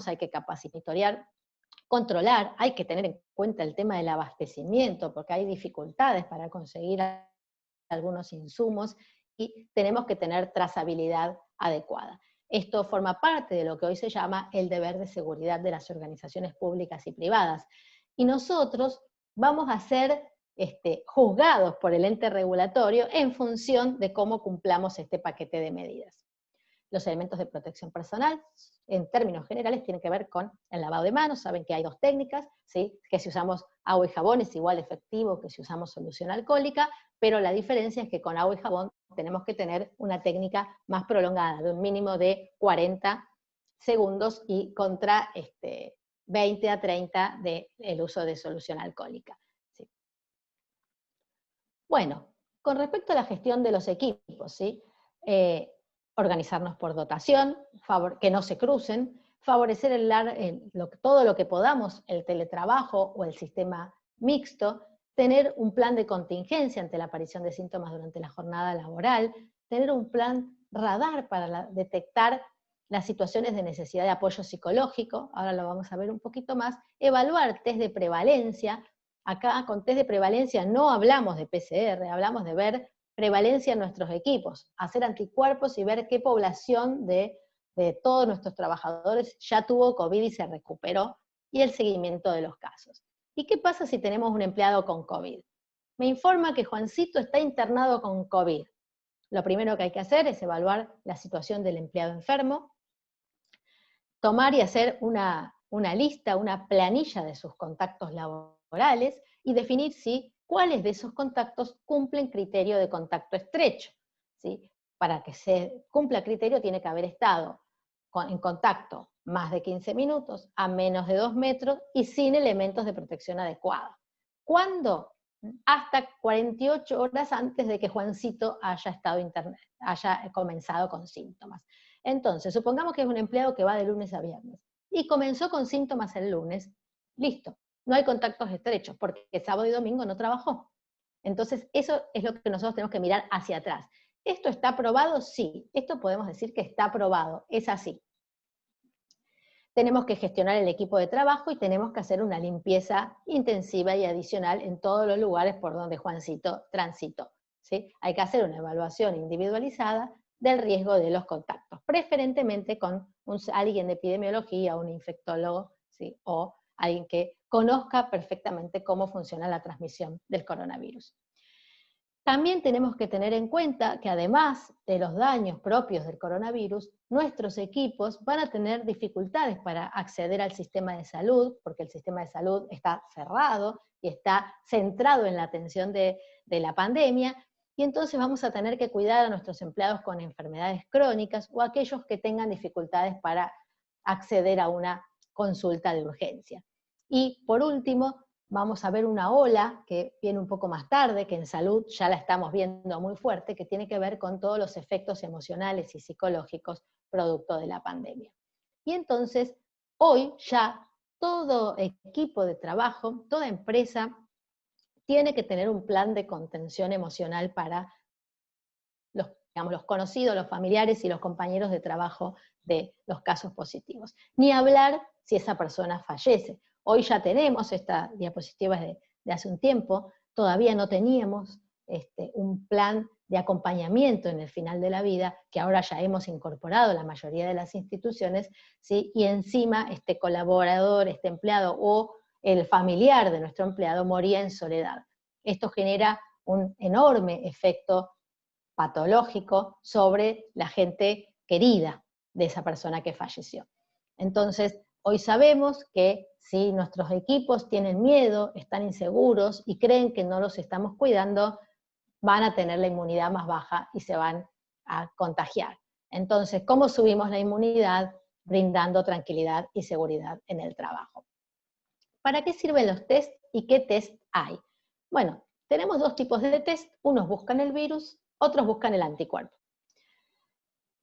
hay que capacitar, controlar, hay que tener en cuenta el tema del abastecimiento, porque hay dificultades para conseguir algunos insumos y tenemos que tener trazabilidad adecuada. Esto forma parte de lo que hoy se llama el deber de seguridad de las organizaciones públicas y privadas. Y nosotros vamos a ser juzgados por el ente regulatorio en función de cómo cumplamos este paquete de medidas. Los elementos de protección personal, en términos generales, tienen que ver con el lavado de manos. Saben que hay dos técnicas, ¿sí? Que si usamos agua y jabón es igual efectivo que si usamos solución alcohólica, pero la diferencia es que con agua y jabón tenemos que tener una técnica más prolongada, de un mínimo de 40 segundos y contra 20 a 30 del uso de solución alcohólica. ¿Sí? Bueno, con respecto a la gestión de los equipos, ¿sí? Organizarnos por dotación, que no se crucen, favorecer todo lo que podamos, el teletrabajo o el sistema mixto, tener un plan de contingencia ante la aparición de síntomas durante la jornada laboral, tener un plan radar para detectar las situaciones de necesidad de apoyo psicológico, ahora lo vamos a ver un poquito más, evaluar test de prevalencia. Acá con test de prevalencia no hablamos de PCR, hablamos de ver prevalencia en nuestros equipos, hacer anticuerpos y ver qué población de todos nuestros trabajadores ya tuvo COVID y se recuperó, y el seguimiento de los casos. ¿Y qué pasa si tenemos un empleado con COVID? Me informa que Juancito está internado con COVID. Lo primero que hay que hacer es evaluar la situación del empleado enfermo, tomar y hacer una lista, una planilla de sus contactos laborales y definir cuáles de esos contactos cumplen criterio de contacto estrecho, ¿sí? Para que se cumpla criterio tiene que haber estado en contacto más de 15 minutos, a menos de 2 metros y sin elementos de protección adecuada. ¿Cuándo? Hasta 48 horas antes de que Juancito haya comenzado con síntomas. Entonces, supongamos que es un empleado que va de lunes a viernes y comenzó con síntomas el lunes, listo, no hay contactos estrechos porque sábado y domingo no trabajó. Entonces, eso es lo que nosotros tenemos que mirar hacia atrás. ¿Esto está aprobado? Sí, esto podemos decir que está aprobado, es así. Tenemos que gestionar el equipo de trabajo y tenemos que hacer una limpieza intensiva y adicional en todos los lugares por donde Juancito transitó, ¿sí? Hay que hacer una evaluación individualizada del riesgo de los contactos, preferentemente con alguien de epidemiología, un infectólogo, ¿sí? O alguien que conozca perfectamente cómo funciona la transmisión del coronavirus. También tenemos que tener en cuenta que además de los daños propios del coronavirus, nuestros equipos van a tener dificultades para acceder al sistema de salud, porque el sistema de salud está cerrado y está centrado en la atención de la pandemia, y entonces vamos a tener que cuidar a nuestros empleados con enfermedades crónicas o aquellos que tengan dificultades para acceder a una consulta de urgencia. Y por último, vamos a ver una ola que viene un poco más tarde, que en salud ya la estamos viendo muy fuerte, que tiene que ver con todos los efectos emocionales y psicológicos producto de la pandemia. Y entonces, hoy ya todo equipo de trabajo, toda empresa, tiene que tener un plan de contención emocional para los conocidos, los familiares y los compañeros de trabajo de los casos positivos. Ni hablar si esa persona fallece. Hoy ya tenemos esta diapositiva de hace un tiempo, todavía no teníamos un plan de acompañamiento en el final de la vida, que ahora ya hemos incorporado la mayoría de las instituciones, ¿sí? Y encima este colaborador, este empleado o el familiar de nuestro empleado moría en soledad. Esto genera un enorme efecto patológico sobre la gente querida de esa persona que falleció. Entonces, hoy sabemos que si nuestros equipos tienen miedo, están inseguros y creen que no los estamos cuidando, van a tener la inmunidad más baja y se van a contagiar. Entonces, ¿cómo subimos la inmunidad? Brindando tranquilidad y seguridad en el trabajo. ¿Para qué sirven los test y qué test hay? Bueno, tenemos dos tipos de test, unos buscan el virus, otros buscan el anticuerpo.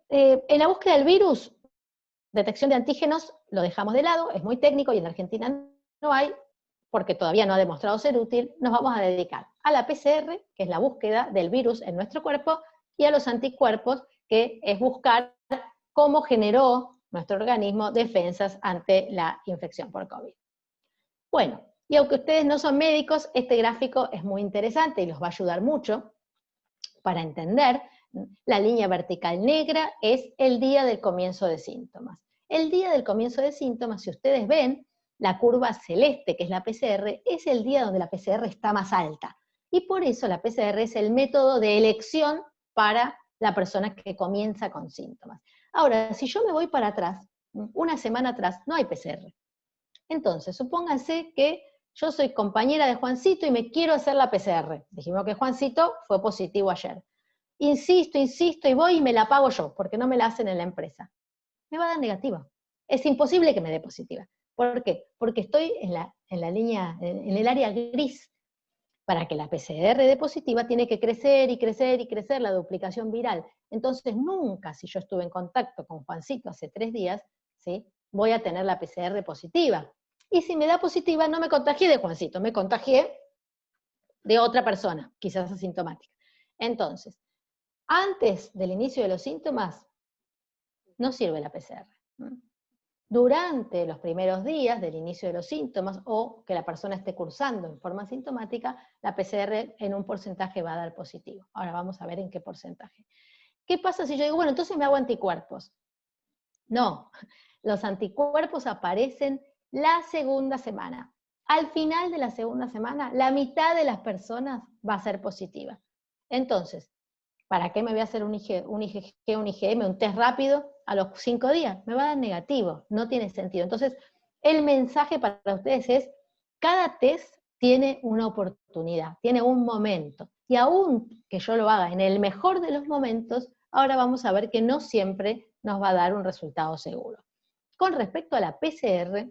En la búsqueda del virus, detección de antígenos lo dejamos de lado, es muy técnico y en Argentina no hay, porque todavía no ha demostrado ser útil. Nos vamos a dedicar a la PCR, que es la búsqueda del virus en nuestro cuerpo, y a los anticuerpos, que es buscar cómo generó nuestro organismo defensas ante la infección por COVID. Bueno, y aunque ustedes no son médicos, este gráfico es muy interesante y los va a ayudar mucho para entender. La línea vertical negra es el día del comienzo de síntomas. El día del comienzo de síntomas, si ustedes ven, la curva celeste, que es la PCR, es el día donde la PCR está más alta. Y por eso la PCR es el método de elección para la persona que comienza con síntomas. Ahora, si yo me voy para atrás, una semana atrás, no hay PCR. Entonces, supónganse que yo soy compañera de Juancito y me quiero hacer la PCR. Dijimos que Juancito fue positivo ayer. Insisto y voy y me la pago yo, porque no me la hacen en la empresa. Me va a dar negativa. Es imposible que me dé positiva. ¿Por qué? Porque estoy en la línea, en el área gris. Para que la PCR dé positiva tiene que crecer y crecer y crecer la duplicación viral. Entonces nunca, si yo estuve en contacto con Juancito hace 3 días, ¿sí?, voy a tener la PCR positiva. Y si me da positiva, no me contagié de Juancito, me contagié de otra persona, quizás asintomática. Entonces, antes del inicio de los síntomas, no sirve la PCR. Durante los primeros días del inicio de los síntomas, o que la persona esté cursando en forma sintomática, la PCR en un porcentaje va a dar positivo. Ahora vamos a ver en qué porcentaje. ¿Qué pasa si yo digo, bueno, entonces me hago anticuerpos? No, los anticuerpos aparecen la segunda semana. Al final de la segunda semana, la mitad de las personas va a ser positiva. Entonces, ¿para qué me voy a hacer un IgM, un test rápido a los 5 días? Me va a dar negativo, no tiene sentido. Entonces, el mensaje para ustedes es, cada test tiene una oportunidad, tiene un momento. Y aún que yo lo haga en el mejor de los momentos, ahora vamos a ver que no siempre nos va a dar un resultado seguro. Con respecto a la PCR,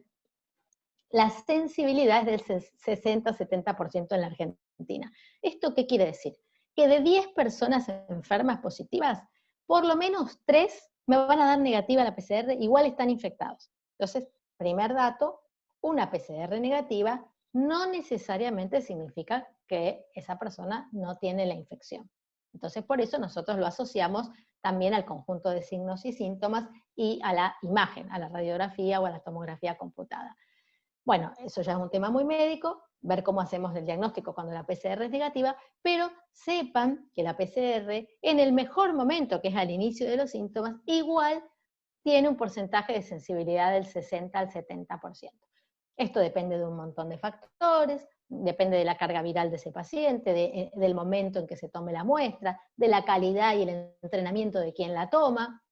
la sensibilidad es del 60-70% en la Argentina. ¿Esto qué quiere decir? Que de 10 personas enfermas positivas, por lo menos 3 me van a dar negativa la PCR, igual están infectados. Entonces, primer dato, una PCR negativa no necesariamente significa que esa persona no tiene la infección. Entonces, por eso nosotros lo asociamos también al conjunto de signos y síntomas y a la imagen, a la radiografía o a la tomografía computada. Bueno, eso ya es un tema muy médico, ver cómo hacemos el diagnóstico cuando la PCR es negativa, pero sepan que la PCR, en el mejor momento, que es al inicio de los síntomas, igual tiene un porcentaje de sensibilidad del 60 al 70%. Esto depende de un montón de factores, depende de la carga viral de ese paciente, del momento en que se tome la muestra, de la calidad y el entrenamiento de quien la toma.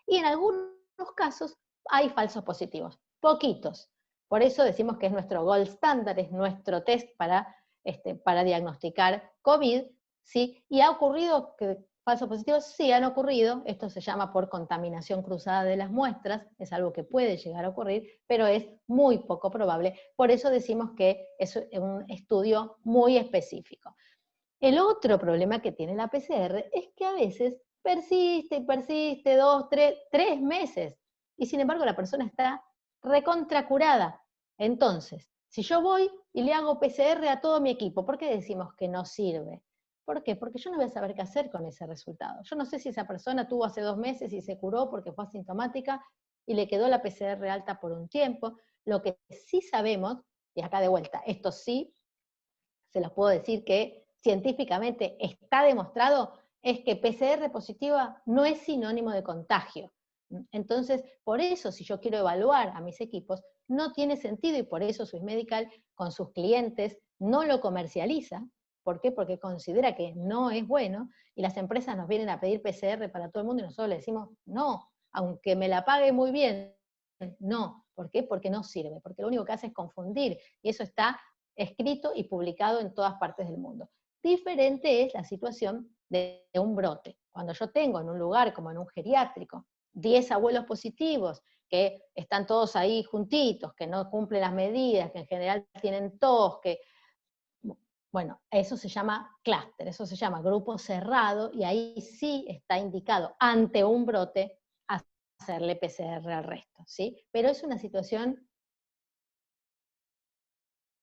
Y en algunos casos hay falsos positivos, poquitos. Por eso decimos que es nuestro gold standard, es nuestro test para diagnosticar COVID, ¿sí? ¿Y ha ocurrido que falsos positivos? Sí, han ocurrido. Esto se llama por contaminación cruzada de las muestras, es algo que puede llegar a ocurrir, pero es muy poco probable. Por eso decimos que es un estudio muy específico. El otro problema que tiene la PCR es que a veces persiste y persiste 2, 3 meses, y sin embargo la persona está recontracurada. Entonces, si yo voy y le hago PCR a todo mi equipo, ¿por qué decimos que no sirve? ¿Por qué? Porque yo no voy a saber qué hacer con ese resultado. Yo no sé si esa persona tuvo hace 2 meses y se curó porque fue asintomática y le quedó la PCR alta por un tiempo. Lo que sí sabemos, y acá de vuelta, esto sí, se los puedo decir que científicamente está demostrado, es que PCR positiva no es sinónimo de contagio. Entonces, por eso, si yo quiero evaluar a mis equipos, no tiene sentido, y por eso Swissmedical con sus clientes no lo comercializa. ¿Por qué? Porque considera que no es bueno, y las empresas nos vienen a pedir PCR para todo el mundo y nosotros le decimos, no, aunque me la pague muy bien, no. ¿Por qué? Porque no sirve, porque lo único que hace es confundir, y eso está escrito y publicado en todas partes del mundo. Diferente es la situación de un brote. Cuando yo tengo en un lugar como en un geriátrico 10 abuelos positivos, que están todos ahí juntitos, que no cumplen las medidas, que en general tienen tos, que, bueno, eso se llama clúster, eso se llama grupo cerrado, y ahí sí está indicado ante un brote hacerle PCR al resto, ¿sí? Pero es una situación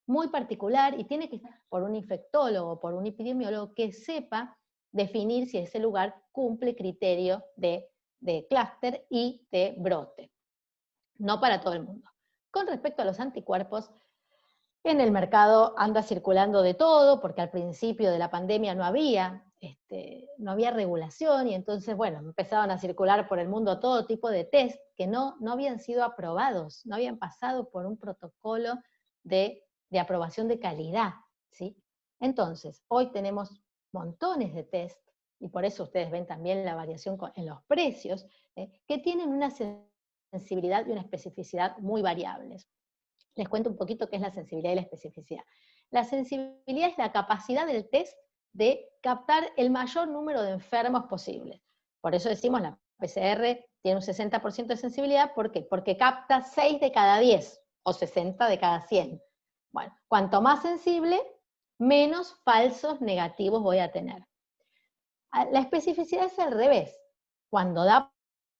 muy particular y tiene que estar por un infectólogo, por un epidemiólogo que sepa definir si ese lugar cumple criterio de clúster y de brote. No para todo el mundo. Con respecto a los anticuerpos, en el mercado anda circulando de todo, porque al principio de la pandemia no había regulación, y entonces, bueno, empezaban a circular por el mundo todo tipo de test que no habían sido aprobados, no habían pasado por un protocolo de aprobación de calidad, ¿sí? Entonces, hoy tenemos montones de test, y por eso ustedes ven también la variación en los precios, que tienen una sensibilidad y una especificidad muy variables. Les cuento un poquito qué es la sensibilidad y la especificidad. La sensibilidad es la capacidad del test de captar el mayor número de enfermos posibles. Por eso decimos la PCR tiene un 60% de sensibilidad. ¿Por qué? Porque capta 6 de cada 10 o 60 de cada 100. Bueno, cuanto más sensible, menos falsos negativos voy a tener. La especificidad es al revés. Cuando da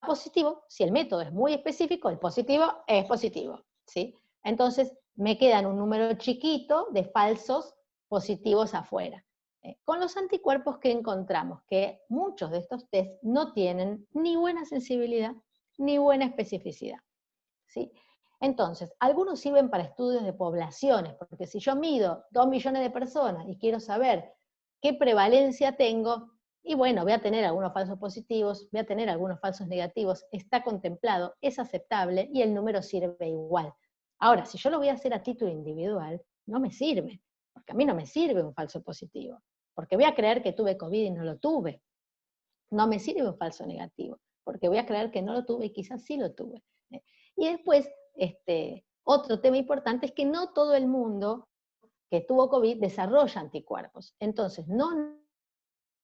positivo, si el método es muy específico, el positivo es positivo, ¿sí? Entonces me quedan un número chiquito de falsos positivos afuera. Con los anticuerpos que encontramos, que muchos de estos test no tienen ni buena sensibilidad ni buena especificidad, ¿sí? Entonces, algunos sirven para estudios de poblaciones, porque si yo mido 2 millones de personas y quiero saber qué prevalencia tengo, y bueno, voy a tener algunos falsos positivos, voy a tener algunos falsos negativos, está contemplado, es aceptable y el número sirve igual. Ahora, si yo lo voy a hacer a título individual, no me sirve, porque a mí no me sirve un falso positivo, porque voy a creer que tuve COVID y no lo tuve. No me sirve un falso negativo, porque voy a creer que no lo tuve y quizás sí lo tuve. Y después, otro tema importante es que no todo el mundo que tuvo COVID desarrolla anticuerpos. Entonces, no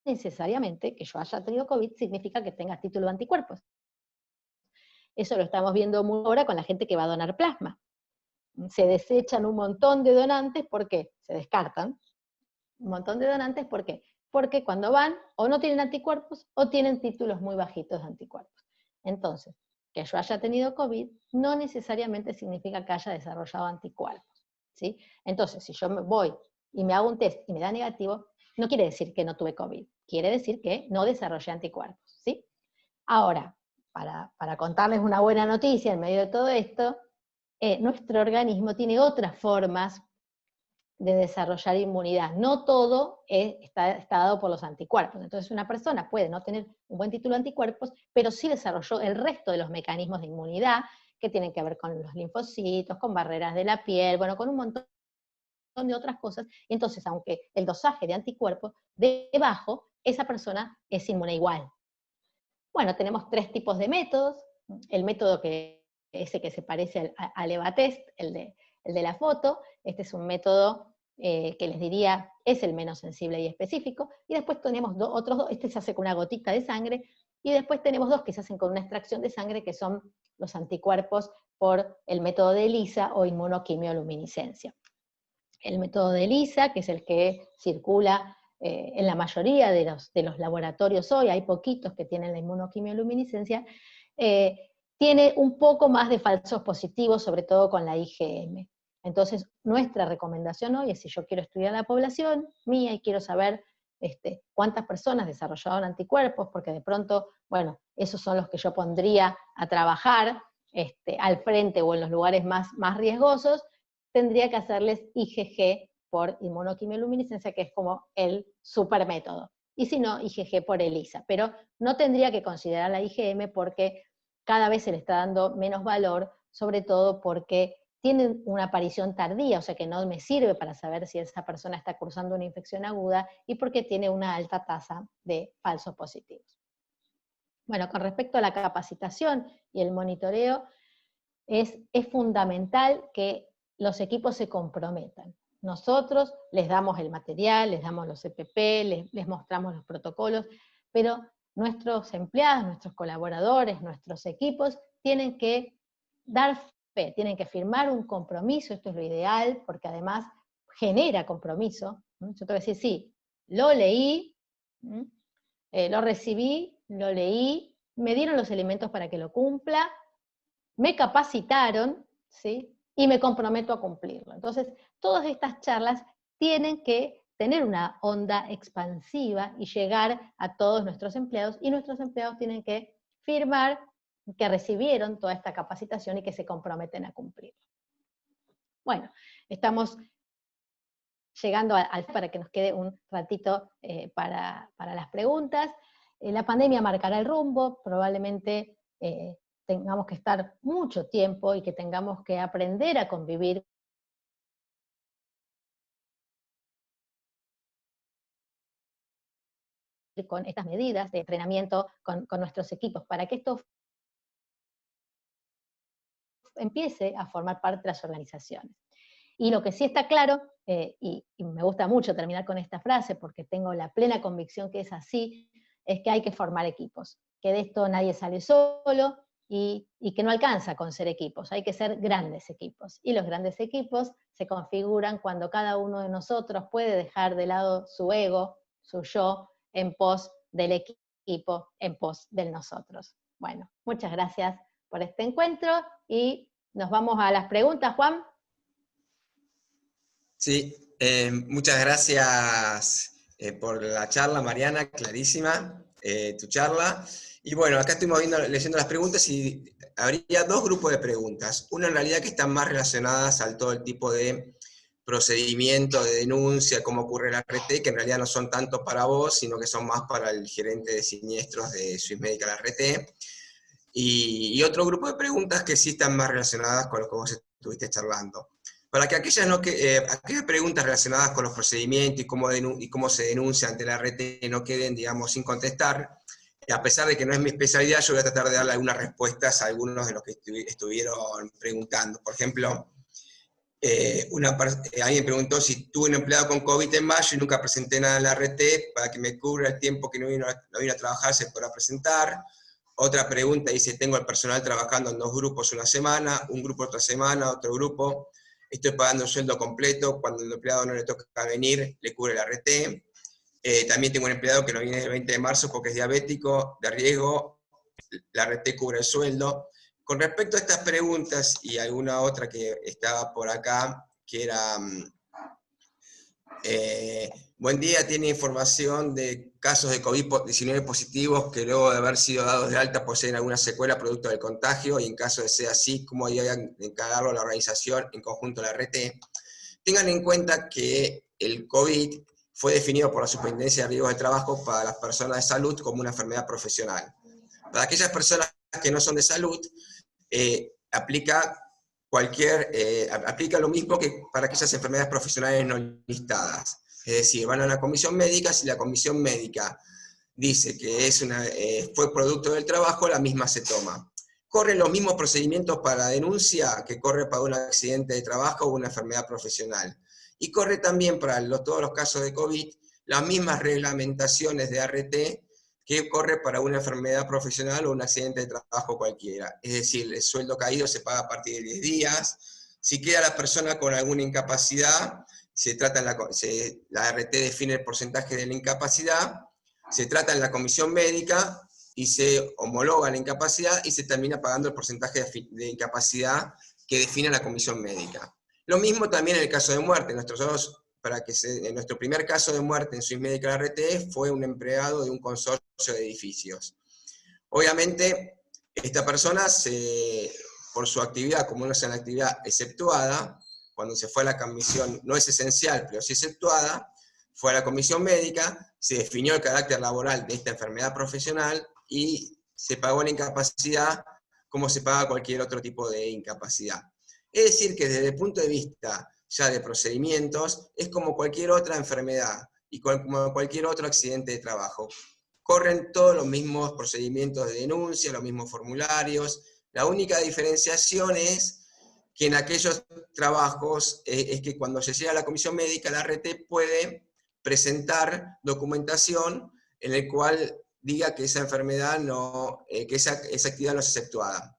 necesariamente que yo haya tenido COVID significa que tenga título de anticuerpos. Eso lo estamos viendo muy ahora con la gente que va a donar plasma. Se desechan un montón de donantes, ¿por qué? Se descartan un montón de donantes, ¿por qué? Porque cuando van, o no tienen anticuerpos, o tienen títulos muy bajitos de anticuerpos. Entonces, que yo haya tenido COVID no necesariamente significa que haya desarrollado anticuerpos, ¿sí? Entonces, si yo voy y me hago un test y me da negativo, no quiere decir que no tuve COVID, quiere decir que no desarrollé anticuerpos, ¿sí? Ahora, para contarles una buena noticia en medio de todo esto, nuestro organismo tiene otras formas de desarrollar inmunidad. No todo está dado por los anticuerpos. Entonces una persona puede no tener un buen título de anticuerpos, pero sí desarrolló el resto de los mecanismos de inmunidad que tienen que ver con los linfocitos, con barreras de la piel, bueno, con un montón de otras cosas. Y entonces, aunque el dosaje de anticuerpos de bajo, esa persona es inmune igual. Bueno, tenemos 3 tipos de métodos. El método ese que se parece al EVA-test, el de la foto. Este es un método que les diría es el menos sensible y específico. Y después tenemos otros dos. Este se hace con una gotita de sangre. Y después tenemos 2 que se hacen con una extracción de sangre, que son los anticuerpos por el método de ELISA o inmunoquimioluminiscencia. El método de ELISA, que es el que circula en la mayoría de los laboratorios hoy, hay poquitos que tienen la inmunoquimioluminiscencia, tiene un poco más de falsos positivos, sobre todo con la IgM. Entonces, nuestra recomendación hoy es, si yo quiero estudiar la población mía y quiero saber cuántas personas desarrollaron anticuerpos, porque de pronto, bueno, esos son los que yo pondría a trabajar al frente o en los lugares más riesgosos, tendría que hacerles IgG por inmunoquimioluminiscencia, que es como el supermétodo. Y si no, IgG por ELISA. Pero no tendría que considerar la IgM porque cada vez se le está dando menos valor, sobre todo porque tienen una aparición tardía, o sea que no me sirve para saber si esa persona está cursando una infección aguda, y porque tiene una alta tasa de falsos positivos. Bueno, con respecto a la capacitación y el monitoreo, es fundamental que los equipos se comprometan. nosotros les damos el material, les damos los EPP, les mostramos los protocolos, pero nuestros empleados, nuestros colaboradores, nuestros equipos tienen que dar fe, tienen que firmar un compromiso, esto es lo ideal, porque además genera compromiso. Yo te voy a decir, sí, lo leí, lo recibí, lo leí, me dieron los elementos para que lo cumpla, me capacitaron, ¿sí? Y me comprometo a cumplirlo. Entonces, todas estas charlas tienen que tener una onda expansiva y llegar a todos nuestros empleados, y nuestros empleados tienen que firmar que recibieron toda esta capacitación y que se comprometen a cumplirlo. Bueno, estamos llegando para que nos quede un ratito para las preguntas. La pandemia marcará el rumbo, probablemente tengamos que estar mucho tiempo y que tengamos que aprender a convivir con estas medidas de entrenamiento con nuestros equipos, para que esto empiece a formar parte de las organizaciones. Y lo que sí está claro, y me gusta mucho terminar con esta frase porque tengo la plena convicción que es así, es que hay que formar equipos, que de esto nadie sale solo y que no alcanza con ser equipos, hay que ser grandes equipos. Y los grandes equipos se configuran cuando cada uno de nosotros puede dejar de lado su ego, su yo, en pos del equipo, en pos del nosotros. Bueno, muchas gracias por este encuentro y nos vamos a las preguntas, Juan. Sí, muchas gracias por la charla, Mariana, clarísima tu charla. Y bueno, acá estuvimos leyendo las preguntas y habría dos grupos de preguntas. Una en realidad que están más relacionadas al todo el tipo de procedimiento de denuncia, cómo ocurre la RT, que en realidad no son tanto para vos, sino que son más para el gerente de siniestros de Swiss Medical RT. Y otro grupo de preguntas que sí están más relacionadas con lo que vos estuviste charlando. Para que aquellas preguntas relacionadas con los procedimientos y cómo se denuncia ante la RT no queden, digamos, sin contestar, a pesar de que no es mi especialidad, yo voy a tratar de darle algunas respuestas a algunos de los que estuvieron preguntando. Por ejemplo, alguien preguntó si tuve un empleado con COVID en mayo y nunca presenté nada en la RT, para que me cubra el tiempo que no vino a trabajar, se podrá presentar. Otra pregunta dice, tengo al personal trabajando en 2 grupos una semana, un grupo otra semana, otro grupo, estoy pagando un sueldo completo, cuando el empleado no le toca venir, le cubre la RT. También tengo un empleado que no viene el 20 de marzo porque es diabético, de riesgo, la RT cubre el sueldo. Con respecto a estas preguntas y alguna otra que estaba por acá, que era, buen día, tiene información de casos de COVID-19 positivos que luego de haber sido dados de alta poseen alguna secuela producto del contagio, y en caso de ser así, ¿cómo haría encargarlo la organización en conjunto a la RT? Tengan en cuenta que el COVID fue definido por la Superintendencia de Riesgos de Trabajo para las personas de salud como una enfermedad profesional. Para aquellas personas que no son de salud, aplica lo mismo que para aquellas enfermedades profesionales no listadas. Es decir, van a la comisión médica, si la comisión médica dice que fue producto del trabajo, la misma se toma. Corren los mismos procedimientos para denuncia que corre para un accidente de trabajo o una enfermedad profesional. Y corre también para todos los casos de COVID las mismas reglamentaciones de ART que corre para una enfermedad profesional o un accidente de trabajo cualquiera. Es decir, el sueldo caído se paga a partir de 10 días. Si queda la persona con alguna incapacidad, la ART define el porcentaje de la incapacidad, se trata en la comisión médica y se homologa la incapacidad y se termina pagando el porcentaje de incapacidad que define la comisión médica. Lo mismo también en el caso de muerte. En nuestro primer caso de muerte en Swiss Medical RT fue un empleado de un consorcio de edificios. Obviamente, esta persona, por su actividad, como no es una actividad exceptuada, cuando se fue a la comisión, no es esencial, pero sí exceptuada, fue a la comisión médica, se definió el carácter laboral de esta enfermedad profesional y se pagó la incapacidad como se paga cualquier otro tipo de incapacidad. Es decir, que desde el punto de vista ya de procedimientos, es como cualquier otra enfermedad y como cualquier otro accidente de trabajo. Corren todos los mismos procedimientos de denuncia, los mismos formularios. La única diferenciación es que en aquellos trabajos es que cuando se llega a la comisión médica, la RT puede presentar documentación en el cual diga que esa enfermedad no, que esa actividad no es exceptuada.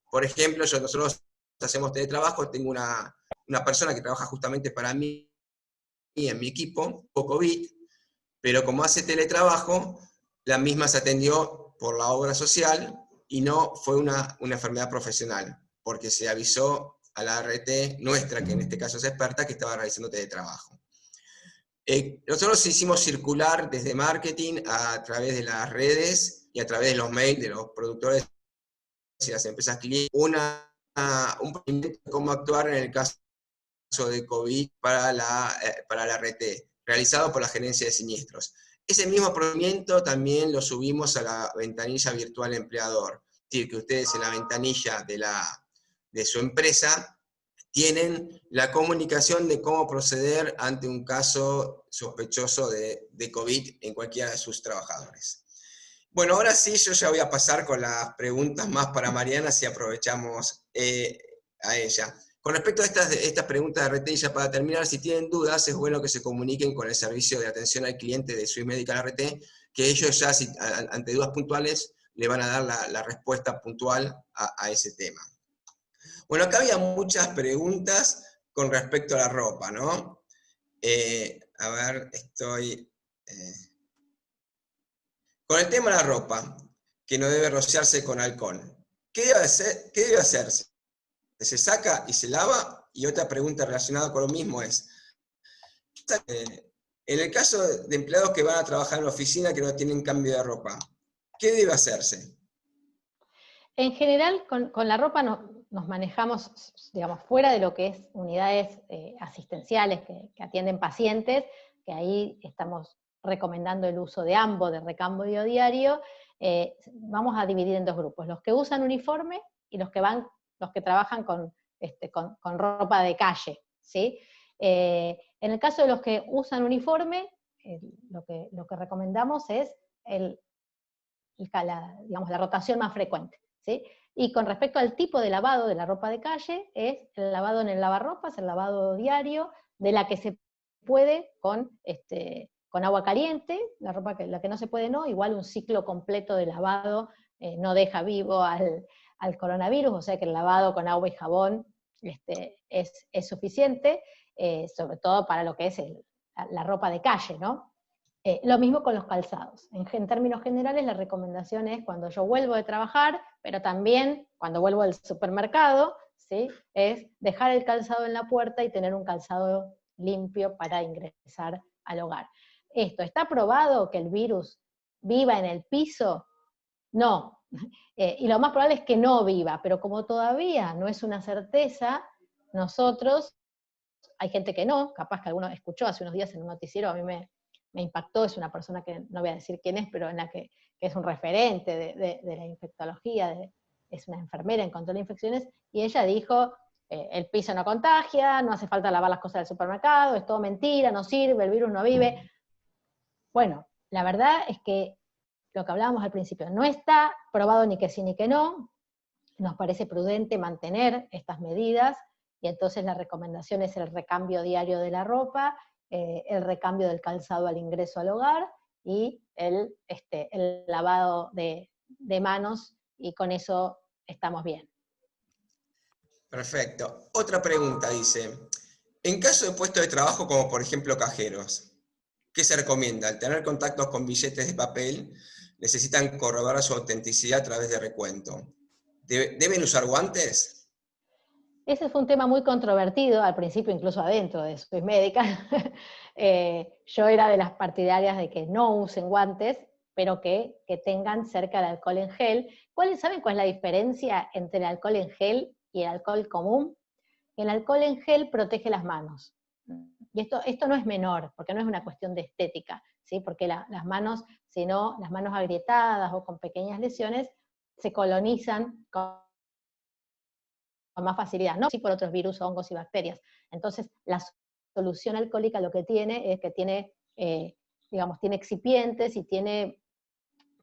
Por ejemplo, nosotros hacemos teletrabajo, tengo una persona que trabaja justamente para mí en mi equipo, con COVID, pero como hace teletrabajo, la misma se atendió por la obra social y no fue una enfermedad profesional, porque se avisó a la RT nuestra, que en este caso es experta, que estaba realizando teletrabajo. Nosotros hicimos circular desde marketing a través de las redes y a través de los mails de los productores y las empresas clientes un procedimiento de cómo actuar en el caso de COVID para la RT, realizado por la Gerencia de Siniestros. Ese mismo procedimiento también lo subimos a la ventanilla virtual empleador. Es decir, que ustedes en la ventanilla de su empresa tienen la comunicación de cómo proceder ante un caso sospechoso de COVID en cualquiera de sus trabajadores. Bueno, ahora sí, yo ya voy a pasar con las preguntas más para Mariana, si aprovechamos a ella. Con respecto a estas preguntas de RT, ya para terminar, si tienen dudas, es bueno que se comuniquen con el servicio de atención al cliente de Swiss Medical RT, que ellos ya, ante dudas puntuales, le van a dar la respuesta puntual a ese tema. Bueno, acá había muchas preguntas con respecto a la ropa, ¿no? A ver, con el tema de la ropa, que no debe rociarse con alcohol, ¿qué debe hacerse? ¿Se saca y se lava? Y otra pregunta relacionada con lo mismo es, en el caso de empleados que van a trabajar en la oficina que no tienen cambio de ropa, ¿qué debe hacerse? En general, con la ropa nos manejamos, digamos, fuera de lo que es unidades asistenciales que atienden pacientes, que ahí estamos recomendando el uso de ambos, de recambio diario. Vamos a dividir en dos grupos, los que usan uniforme y los que trabajan con ropa de calle, ¿sí? En el caso de los que usan uniforme, lo que recomendamos es digamos, la rotación más frecuente, ¿sí? Y con respecto al tipo de lavado de la ropa de calle, es el lavado en el lavarropas, el lavado diario, de la que se puede con agua caliente, la que no se puede no, igual un ciclo completo de lavado no deja vivo al coronavirus, o sea que el lavado con agua y jabón es suficiente, sobre todo para lo que es la ropa de calle, ¿no? Lo mismo con los calzados. En términos generales, la recomendación es cuando yo vuelvo de trabajar, pero también cuando vuelvo del supermercado, ¿sí? Es dejar el calzado en la puerta y tener un calzado limpio para ingresar al hogar. ¿Esto está probado que el virus viva en el piso? No. Y lo más probable es que no viva, pero como todavía no es una certeza, nosotros, hay gente que no, capaz que alguno escuchó hace unos días en un noticiero, a mí me impactó, es una persona que no voy a decir quién es, pero en la que es un referente de la infectología, es una enfermera en control de infecciones, y ella dijo, el piso no contagia, no hace falta lavar las cosas del supermercado, es todo mentira, no sirve, el virus no vive. Bueno, la verdad es que lo que hablábamos al principio, no está probado ni que sí ni que no, nos parece prudente mantener estas medidas, y entonces la recomendación es el recambio diario de la ropa, el recambio del calzado al ingreso al hogar, y el lavado de manos, y con eso estamos bien. Perfecto. Otra pregunta dice, en caso de puestos de trabajo como por ejemplo cajeros, ¿qué se recomienda? Al tener contactos con billetes de papel, necesitan corroborar su autenticidad a través de recuento. ¿Deben usar guantes? Ese fue un tema muy controvertido, al principio incluso adentro de Swiss Medical. Yo era de las partidarias de que no usen guantes, pero que tengan cerca el alcohol en gel. ¿Saben cuál es la diferencia entre el alcohol en gel y el alcohol común? El alcohol en gel protege las manos. Y esto no es menor, porque no es una cuestión de estética, ¿sí? Porque las manos, si no, las manos agrietadas o con pequeñas lesiones, se colonizan con más facilidad, no sí por otros virus, hongos y bacterias. Entonces, la solución alcohólica lo que tiene es que tiene, digamos, tiene excipientes y tiene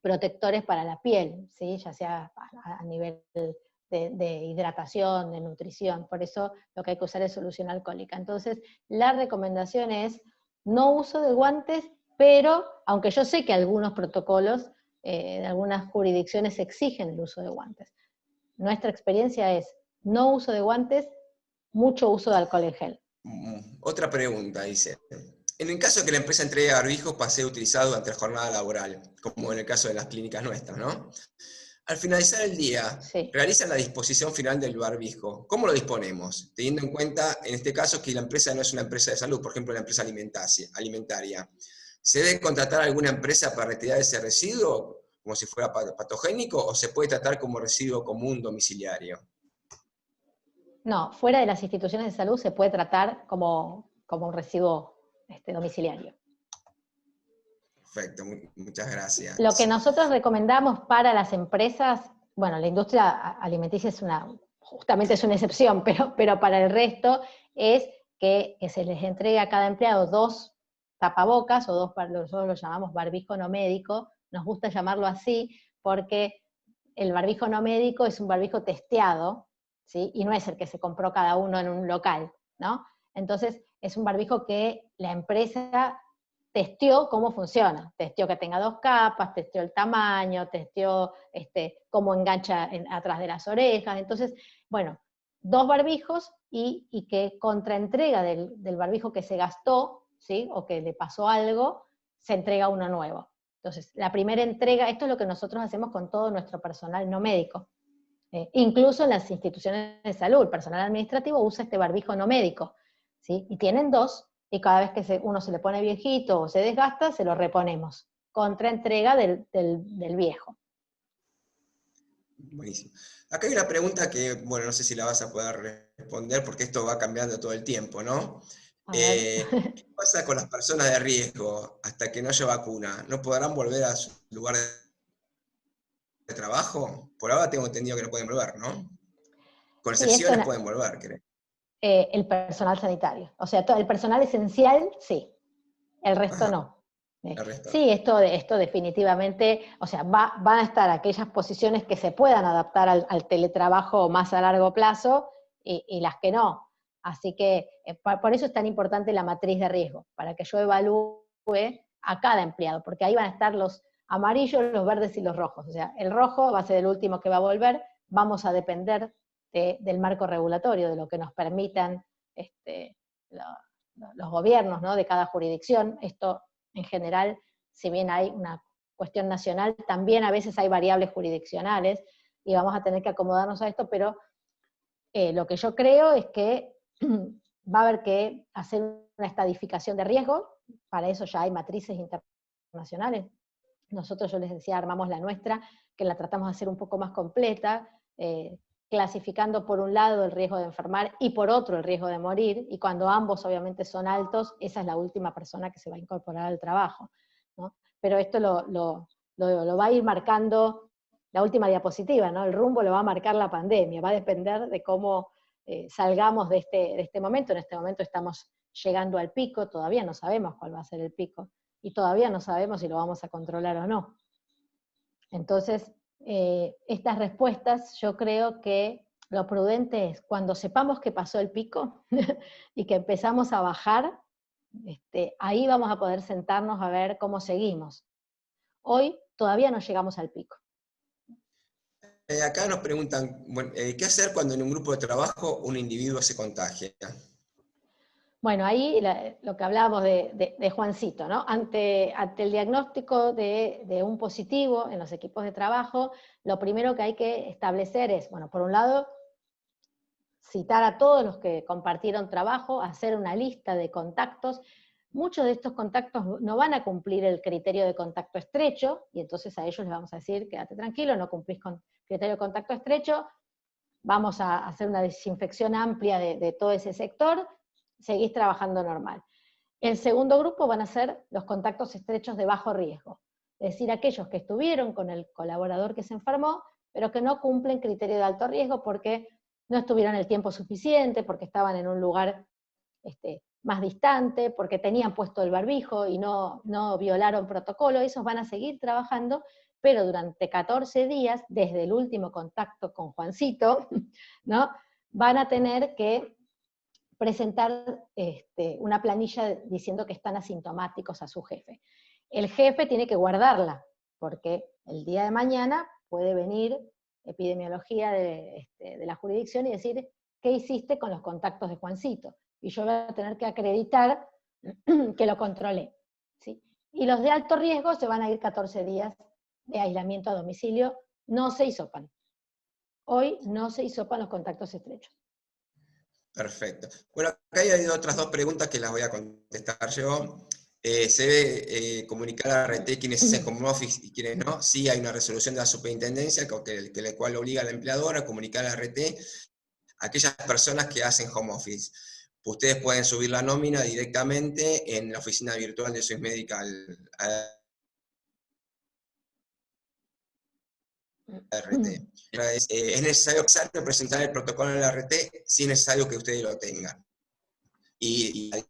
protectores para la piel, ¿sí? Ya sea a nivel de hidratación, de nutrición, por eso lo que hay que usar es solución alcohólica. Entonces, la recomendación es no uso de guantes, pero aunque yo sé que algunos protocolos de algunas jurisdicciones exigen el uso de guantes, nuestra experiencia es no uso de guantes, mucho uso de alcohol en gel. Otra pregunta, dice. En el caso de que la empresa entregue barbijos para ser utilizado durante la jornada laboral, como en el caso de las clínicas nuestras, ¿no? Al finalizar el día, Sí. realizan la disposición final del barbijo. ¿Cómo lo disponemos? Teniendo en cuenta, en este caso, que la empresa no es una empresa de salud, por ejemplo, la empresa alimentaria. ¿Se debe contratar alguna empresa para retirar ese residuo, como si fuera patogénico, o se puede tratar como residuo común domiciliario? No, fuera de las instituciones de salud se puede tratar como un residuo domiciliario. Perfecto, muchas gracias. Lo que nosotros recomendamos para las empresas, bueno, la industria alimenticia justamente es una excepción, pero para el resto es que se les entregue a cada empleado 2 tapabocas, o nosotros lo llamamos barbijo no médico, nos gusta llamarlo así, porque el barbijo no médico es un barbijo testeado, ¿sí? Y no es el que se compró cada uno en un local, ¿no? Entonces, es un barbijo que la empresa testeó cómo funciona, testeó que tenga 2 capas, testeó el tamaño, testeó cómo engancha atrás de las orejas. Entonces, bueno, 2 barbijos y que contra entrega del barbijo que se gastó, ¿sí? O que le pasó algo, se entrega uno nuevo. Entonces, la primera entrega, esto es lo que nosotros hacemos con todo nuestro personal no médico. Incluso en las instituciones de salud, el personal administrativo usa este barbijo no médico, ¿sí? Y tienen 2, y cada vez que uno se le pone viejito o se desgasta, se lo reponemos, contra entrega del viejo. Buenísimo. Acá hay una pregunta que, bueno, no sé si la vas a poder responder porque esto va cambiando todo el tiempo, ¿no? ¿Qué pasa con las personas de riesgo hasta que no haya vacuna? ¿No podrán volver a su lugar de trabajo? Por ahora tengo entendido que no pueden volver, ¿no? Con Sí, excepciones pueden volver, creo. el personal sanitario. O sea, el personal esencial, sí. El resto Ajá, no. el resto. Sí, esto definitivamente, o sea, van a estar aquellas posiciones que se puedan adaptar al teletrabajo más a largo plazo y las que no. Así que por eso es tan importante la matriz de riesgo, para que yo evalúe a cada empleado, porque ahí van a estar los amarillos, los verdes y los rojos. O sea, el rojo va a ser el último que va a volver, vamos a depender del marco regulatorio, de lo que nos permitan los gobiernos, ¿no? De cada jurisdicción. Esto en general, si bien hay una cuestión nacional, también a veces hay variables jurisdiccionales y vamos a tener que acomodarnos a esto, pero lo que yo creo es que va a haber que hacer una estadificación de riesgo, para eso ya hay matrices internacionales. Nosotros, yo les decía, armamos la nuestra, que la tratamos de hacer un poco más completa, clasificando por un lado el riesgo de enfermar y por otro el riesgo de morir, y cuando ambos obviamente son altos, esa es la última persona que se va a incorporar al trabajo, ¿no? Pero esto lo va a ir marcando la última diapositiva, ¿no? El rumbo lo va a marcar la pandemia, va a depender de cómo salgamos de este momento. En este momento estamos llegando al pico, todavía no sabemos cuál va a ser el pico, y todavía no sabemos si lo vamos a controlar o no. Entonces, estas respuestas, yo creo que lo prudente es, cuando sepamos que pasó el pico y que empezamos a bajar, ahí vamos a poder sentarnos a ver cómo seguimos. Hoy todavía no llegamos al pico. Acá nos preguntan, bueno, ¿qué hacer cuando en un grupo de trabajo un individuo se contagia? Bueno, ahí lo que hablábamos de Juancito, ¿no? Ante el diagnóstico de un positivo en los equipos de trabajo, lo primero que hay que establecer es, bueno, por un lado, citar a todos los que compartieron trabajo, hacer una lista de contactos. Muchos de estos contactos no van a cumplir el criterio de contacto estrecho, y entonces a ellos les vamos a decir, quédate tranquilo, no cumplís con criterio de contacto estrecho, vamos a hacer una desinfección amplia de todo ese sector, seguís trabajando normal. El segundo grupo van a ser los contactos estrechos de bajo riesgo, es decir, aquellos que estuvieron con el colaborador que se enfermó, pero que no cumplen criterio de alto riesgo porque no estuvieron el tiempo suficiente, porque estaban en un lugar más distante, porque tenían puesto el barbijo y no violaron protocolo, esos van a seguir trabajando, pero durante 14 días, desde el último contacto con Juancito, ¿no? Van a tener que presentar una planilla diciendo que están asintomáticos a su jefe. El jefe tiene que guardarla, porque el día de mañana puede venir epidemiología de la jurisdicción y decir, ¿qué hiciste con los contactos de Juancito? Y yo voy a tener que acreditar que lo controlé, ¿sí? Y los de alto riesgo se van a ir 14 días de aislamiento a domicilio, no se hisopan. Hoy no se hisopan los contactos estrechos. Perfecto. Bueno, acá hay otras dos preguntas que las voy a contestar yo. ¿Se debe comunicar a RT quiénes hacen home office y quiénes no? Sí, hay una resolución de la superintendencia que la cual obliga al empleador a comunicar a RT a aquellas personas que hacen home office. Ustedes pueden subir la nómina directamente en la oficina virtual de Swiss Medical RT. Es necesario presentar el protocolo en la RT si es necesario que ustedes lo tengan. Y a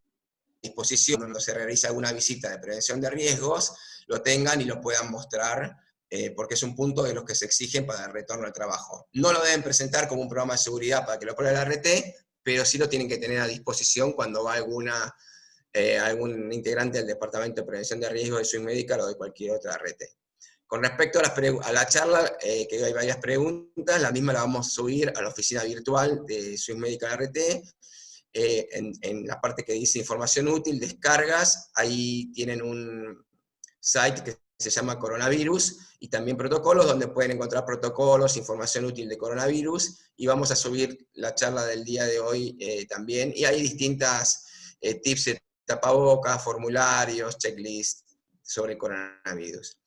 disposición, cuando se realiza alguna visita de prevención de riesgos, lo tengan y lo puedan mostrar, porque es un punto de los que se exigen para el retorno al trabajo. No lo deben presentar como un programa de seguridad para que lo pruebe la RT, pero sí lo tienen que tener a disposición cuando va algún integrante del Departamento de Prevención de Riesgos de Swiss Medical o de cualquier otra RT. Con respecto a la charla, que hay varias preguntas, la misma la vamos a subir a la oficina virtual de Swiss Medical RT, en la parte que dice información útil, descargas, ahí tienen un site que se llama coronavirus, y también protocolos, donde pueden encontrar protocolos, información útil de coronavirus, y vamos a subir la charla del día de hoy también, y hay distintas tips de tapabocas, formularios, checklists sobre coronavirus.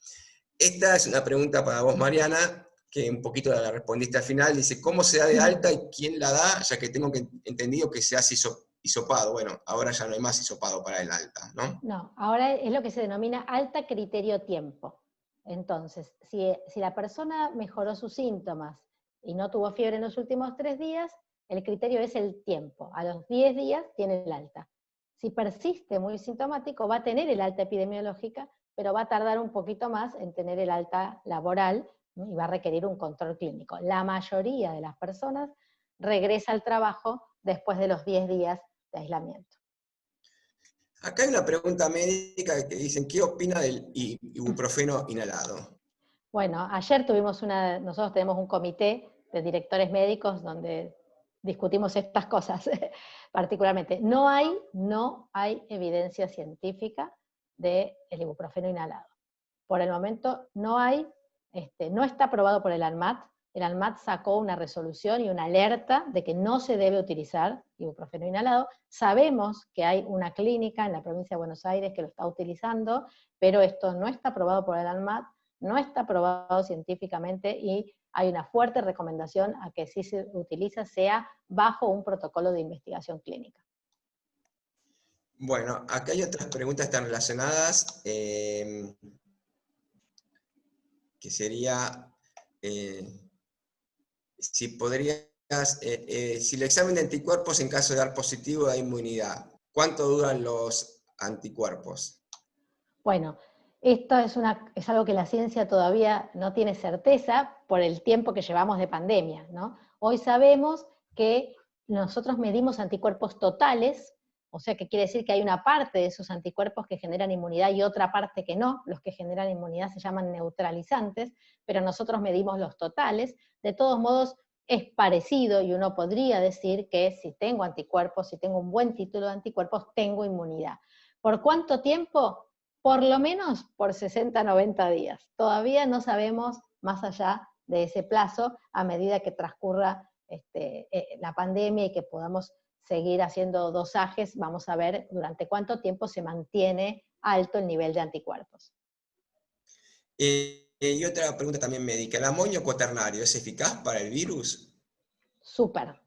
Esta es una pregunta para vos, Mariana, que un poquito la respondiste al final. Dice, ¿cómo se da de alta y quién la da? Ya que tengo entendido que se hace hisopado. Bueno, ahora ya no hay más hisopado para el alta, ¿no? No, ahora es lo que se denomina alta criterio tiempo. Entonces, si la persona mejoró sus síntomas y no tuvo fiebre en los últimos 3 días, el criterio es el tiempo. A los 10 días tiene el alta. Si persiste muy sintomático, va a tener el alta epidemiológica, pero va a tardar un poquito más en tener el alta laboral, ¿no? Y va a requerir un control clínico. La mayoría de las personas regresa al trabajo después de los 10 días de aislamiento. Acá hay una pregunta médica que dicen, ¿qué opina del ibuprofeno inhalado? Bueno, ayer nosotros tenemos un comité de directores médicos donde discutimos estas cosas particularmente. No hay evidencia científica del ibuprofeno inhalado. Por el momento no hay, no está aprobado por el ANMAT. El ANMAT sacó una resolución y una alerta de que no se debe utilizar ibuprofeno inhalado. Sabemos que hay una clínica en la provincia de Buenos Aires que lo está utilizando, pero esto no está aprobado por el ANMAT, no está aprobado científicamente y hay una fuerte recomendación a que si se utiliza sea bajo un protocolo de investigación clínica. Bueno, acá hay otras preguntas que están relacionadas, que sería, si el examen de anticuerpos en caso de dar positivo de inmunidad, ¿cuánto duran los anticuerpos? Bueno, esto es algo que la ciencia todavía no tiene certeza por el tiempo que llevamos de pandemia, ¿no? Hoy sabemos que nosotros medimos anticuerpos totales, o sea que quiere decir que hay una parte de esos anticuerpos que generan inmunidad y otra parte que no. Los que generan inmunidad se llaman neutralizantes, pero nosotros medimos los totales. De todos modos, es parecido y uno podría decir que si tengo anticuerpos, si tengo un buen título de anticuerpos, tengo inmunidad. ¿Por cuánto tiempo? Por lo menos por 60, 90 días. Todavía no sabemos más allá de ese plazo a medida que transcurra la pandemia y que podamos seguir haciendo dosajes, vamos a ver durante cuánto tiempo se mantiene alto el nivel de anticuerpos. Y otra pregunta también médica, ¿el amonio cuaternario es eficaz para el virus? Súper.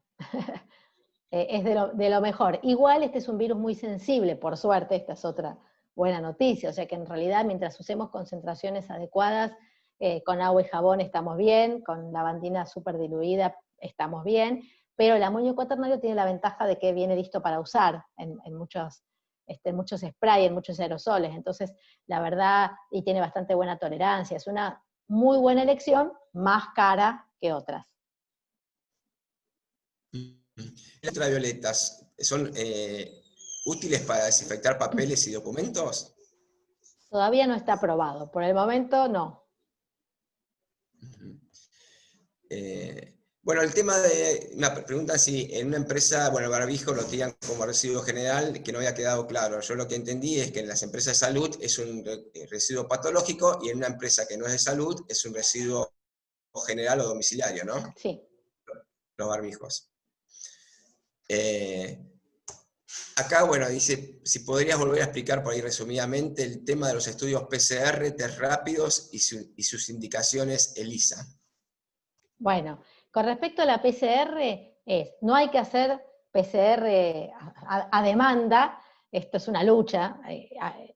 Es de lo mejor. Igual este es un virus muy sensible, por suerte, esta es otra buena noticia, o sea que en realidad mientras usemos concentraciones adecuadas, con agua y jabón estamos bien, con lavandina súper diluida estamos bien, pero el amonio cuaternario tiene la ventaja de que viene listo para usar en muchos spray, en muchos aerosoles, entonces la verdad, y tiene bastante buena tolerancia, es una muy buena elección, más cara que otras. ¿Las ultravioletas son útiles para desinfectar papeles y documentos? Todavía no está aprobado, por el momento no. Bueno, el tema de una pregunta si en una empresa, bueno, el barbijo lo tiran como residuo general, que no había quedado claro. Yo lo que entendí es que en las empresas de salud es un residuo patológico y en una empresa que no es de salud es un residuo general o domiciliario, ¿no? Sí. Los barbijos. Acá, bueno, dice, si podrías volver a explicar por ahí resumidamente el tema de los estudios PCR, test rápidos y sus indicaciones ELISA. Bueno, con respecto a la PCR, no hay que hacer PCR a demanda, esto es una lucha,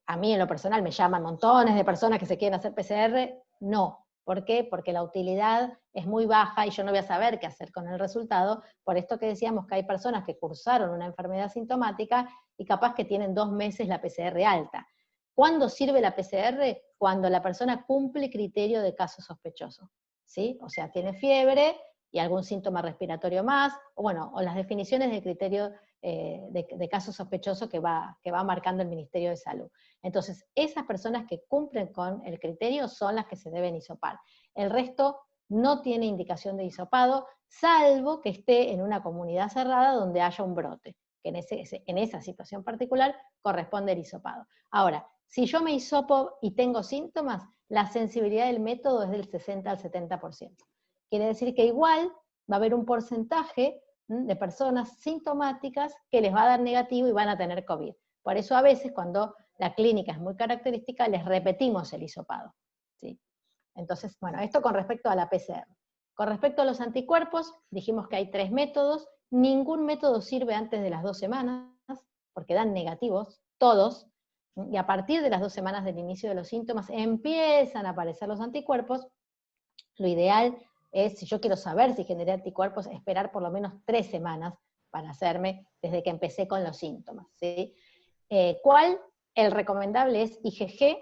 a mí en lo personal me llaman montones de personas que se quieren hacer PCR, no. ¿Por qué? Porque la utilidad es muy baja y yo no voy a saber qué hacer con el resultado, por esto que decíamos que hay personas que cursaron una enfermedad sintomática y capaz que tienen 2 meses la PCR alta. ¿Cuándo sirve la PCR? Cuando la persona cumple criterio de caso sospechoso. ¿Sí? O sea, tiene fiebre y algún síntoma respiratorio más, o las definiciones de criterio de caso sospechoso que va marcando el Ministerio de Salud. Entonces, esas personas que cumplen con el criterio son las que se deben hisopar. El resto no tiene indicación de hisopado, salvo que esté en una comunidad cerrada donde haya un brote, que en esa situación particular corresponde el hisopado. Ahora, si yo me hisopo y tengo síntomas, la sensibilidad del método es del 60 al 70%. Quiere decir que igual va a haber un porcentaje de personas sintomáticas que les va a dar negativo y van a tener COVID. Por eso a veces cuando la clínica es muy característica, les repetimos el hisopado. ¿Sí? Entonces, bueno, esto con respecto a la PCR. Con respecto a los anticuerpos, dijimos que hay 3 métodos, ningún método sirve antes de las 2 semanas, porque dan negativos, todos, y a partir de las 2 semanas del inicio de los síntomas empiezan a aparecer los anticuerpos. Lo ideal es, si yo quiero saber si generé anticuerpos, esperar por lo menos 3 semanas para hacerme desde que empecé con los síntomas. ¿Sí? ¿Cuál? El recomendable es IgG,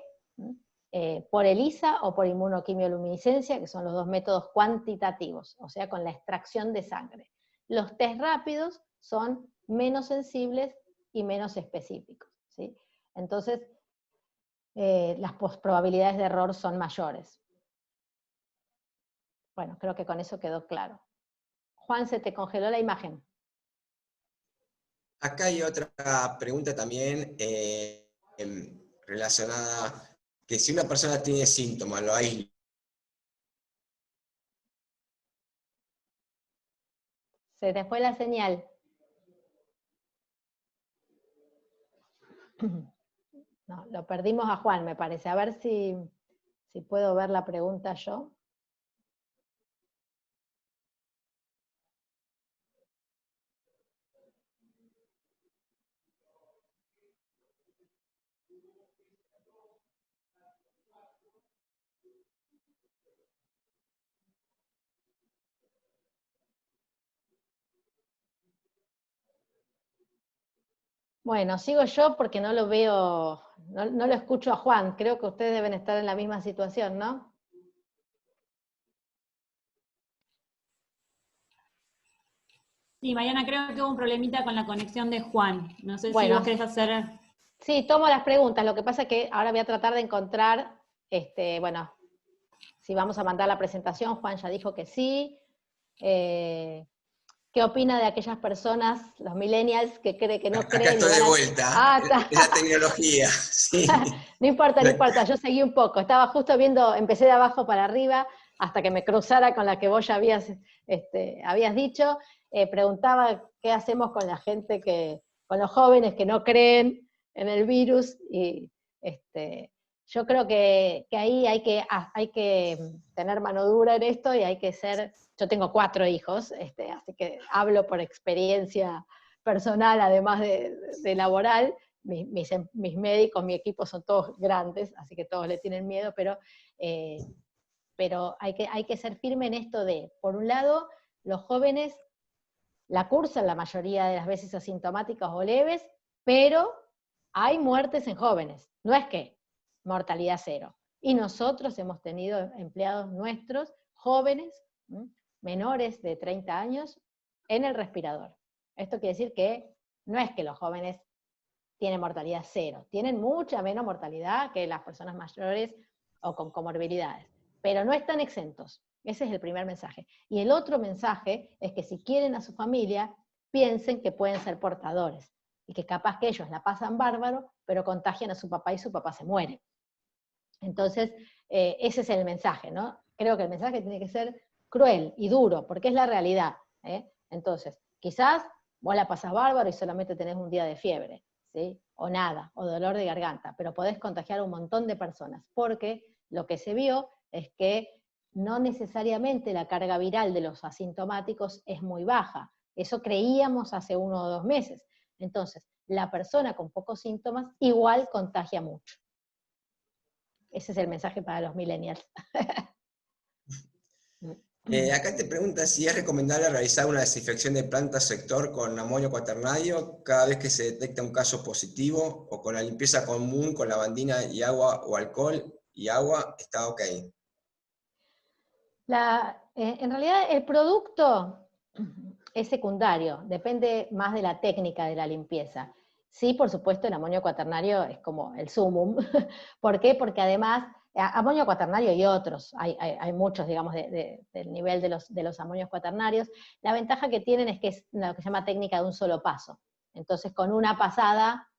por ELISA o por inmunoquimioluminiscencia, que son los 2 métodos cuantitativos, o sea, con la extracción de sangre. Los test rápidos son menos sensibles y menos específicos. ¿Sí? Entonces, las probabilidades de error son mayores. Bueno, creo que con eso quedó claro. Juan, se te congeló la imagen. Acá hay otra pregunta también relacionada, que si una persona tiene síntomas, lo hay. Se te fue la señal. No, lo perdimos a Juan, me parece. A ver si puedo ver la pregunta yo. Bueno, sigo yo porque no lo veo, no lo escucho a Juan. Creo que ustedes deben estar en la misma situación, ¿no? Sí, Mariana, creo que hubo un problemita con la conexión de Juan. No sé si Bueno, vos querés hacer... sí, tomo las preguntas. Lo que pasa es que ahora voy a tratar de encontrar, bueno, si vamos a mandar la presentación, Juan ya dijo que sí. ¿Qué opina de aquellas personas, los millennials, que no Acá creen y estoy van de a... vuelta, Ah, está. es la tecnología, sí. No importa, yo seguí un poco. Estaba justo viendo, empecé de abajo para arriba, hasta que me cruzara con la que vos ya habías dicho. Preguntaba qué hacemos con la gente con los jóvenes que no creen en el virus, y yo creo que ahí hay que tener mano dura en esto, y hay que ser... Yo tengo 4 hijos, así que hablo por experiencia personal, además de laboral. Mis médicos, mi equipo son todos grandes, así que todos le tienen miedo, pero hay que ser firme en esto de, por un lado, los jóvenes la cursan la mayoría de las veces asintomáticas o leves, pero hay muertes en jóvenes. No es que mortalidad cero. Y nosotros hemos tenido empleados nuestros, jóvenes, menores de 30 años, en el respirador. Esto quiere decir que no es que los jóvenes tienen mortalidad cero, tienen mucha menos mortalidad que las personas mayores o con comorbilidades, pero no están exentos. Ese es el primer mensaje. Y el otro mensaje es que si quieren a su familia, piensen que pueden ser portadores, y que capaz que ellos la pasan bárbaro, pero contagian a su papá y su papá se muere. Entonces, ese es el mensaje, ¿no? Creo que el mensaje tiene que ser cruel y duro, porque es la realidad, ¿eh? Entonces, quizás vos la pasás bárbaro y solamente tenés un día de fiebre, ¿sí? O nada, o dolor de garganta, pero podés contagiar a un montón de personas, porque lo que se vio es que no necesariamente la carga viral de los asintomáticos es muy baja. Eso creíamos hace 1 o 2 meses. Entonces, la persona con pocos síntomas igual contagia mucho. Ese es el mensaje para los millennials. Acá te pregunta si es recomendable realizar una desinfección de planta sector con amonio cuaternario cada vez que se detecta un caso positivo, o con la limpieza común con lavandina y agua, o alcohol y agua, está ok. En realidad el producto es secundario, depende más de la técnica de la limpieza. Sí, por supuesto, el amonio cuaternario es como el sumum. ¿Por qué? Porque además, amonio cuaternario y otros, hay muchos, digamos, del nivel de los amonios cuaternarios. La ventaja que tienen es que es lo que se llama técnica de un solo paso. Entonces, con una pasada,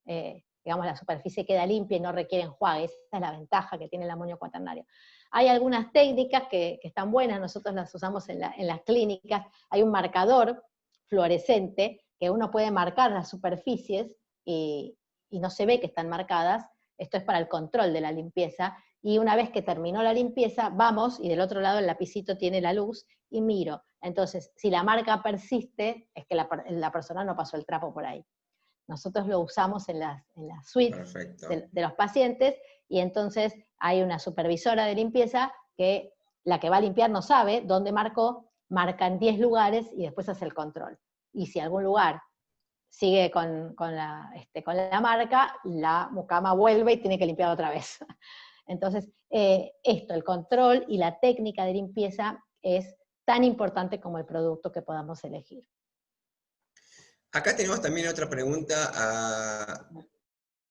digamos, la superficie queda limpia y no requiere enjuague. Esa es la ventaja que tiene el amonio cuaternario. Hay algunas técnicas que están buenas, nosotros las usamos en las clínicas. Hay un marcador fluorescente que uno puede marcar las superficies y no se ve que están marcadas. Esto es para el control de la limpieza. Y una vez que terminó la limpieza, vamos, y del otro lado el lapicito tiene la luz, y miro. Entonces, si la marca persiste, es que la persona no pasó el trapo por ahí. Nosotros lo usamos en las suites de los pacientes, y entonces hay una supervisora de limpieza que la que va a limpiar no sabe dónde marcó, marca en 10 lugares y después hace el control. Y si algún lugar sigue con la marca, la mucama vuelve y tiene que limpiar otra vez. Entonces, el control y la técnica de limpieza es tan importante como el producto que podamos elegir. Acá tenemos también otra pregunta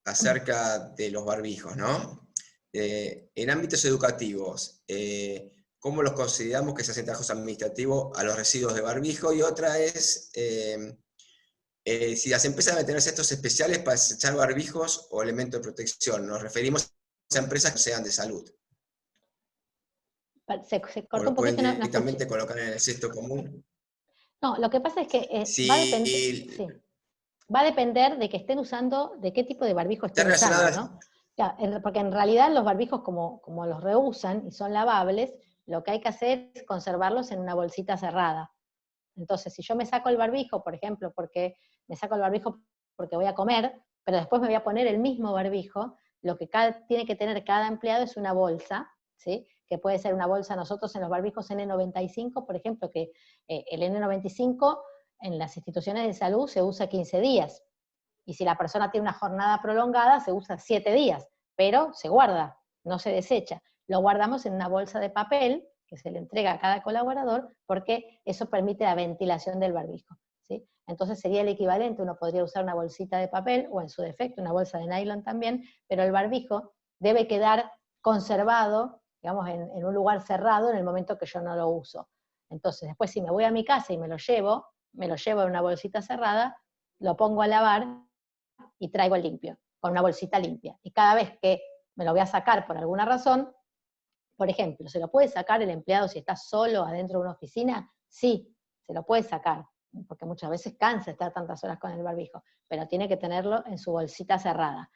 acerca de los barbijos, ¿no? En ámbitos educativos, ¿cómo los consideramos que se hacen trabajos administrativos a los residuos de barbijo? Y otra es, si las empresas deben tener centros especiales para desechar barbijos o elementos de protección. Nos referimos a empresas que sean de salud. Se cortó un poquito, no directamente colocar en el cesto común. No, lo que pasa es que sí. va a depender de que estén usando, de qué tipo de barbijo estén usando, ¿no? Porque en realidad los barbijos, como los reusan y son lavables, lo que hay que hacer es conservarlos en una bolsita cerrada. Entonces, si yo me saco el barbijo, por ejemplo, porque voy a comer, pero después me voy a poner el mismo barbijo, lo que tiene que tener cada empleado es una bolsa, ¿sí? Que puede ser una bolsa, nosotros en los barbijos N95, por ejemplo, que el N95 en las instituciones de salud se usa 15 días, y si la persona tiene una jornada prolongada se usa 7 días, pero se guarda, no se desecha. Lo guardamos en una bolsa de papel que se le entrega a cada colaborador, porque eso permite la ventilación del barbijo, ¿sí? Entonces sería el equivalente, uno podría usar una bolsita de papel, o en su defecto una bolsa de nylon también, pero el barbijo debe quedar conservado, digamos, en un lugar cerrado en el momento que yo no lo uso. Entonces después, si me voy a mi casa y me lo llevo en una bolsita cerrada, lo pongo a lavar y traigo limpio, con una bolsita limpia. Y cada vez que me lo voy a sacar por alguna razón, por ejemplo, ¿se lo puede sacar el empleado si está solo adentro de una oficina? Sí, se lo puede sacar, porque muchas veces cansa estar tantas horas con el barbijo, pero tiene que tenerlo en su bolsita cerrada.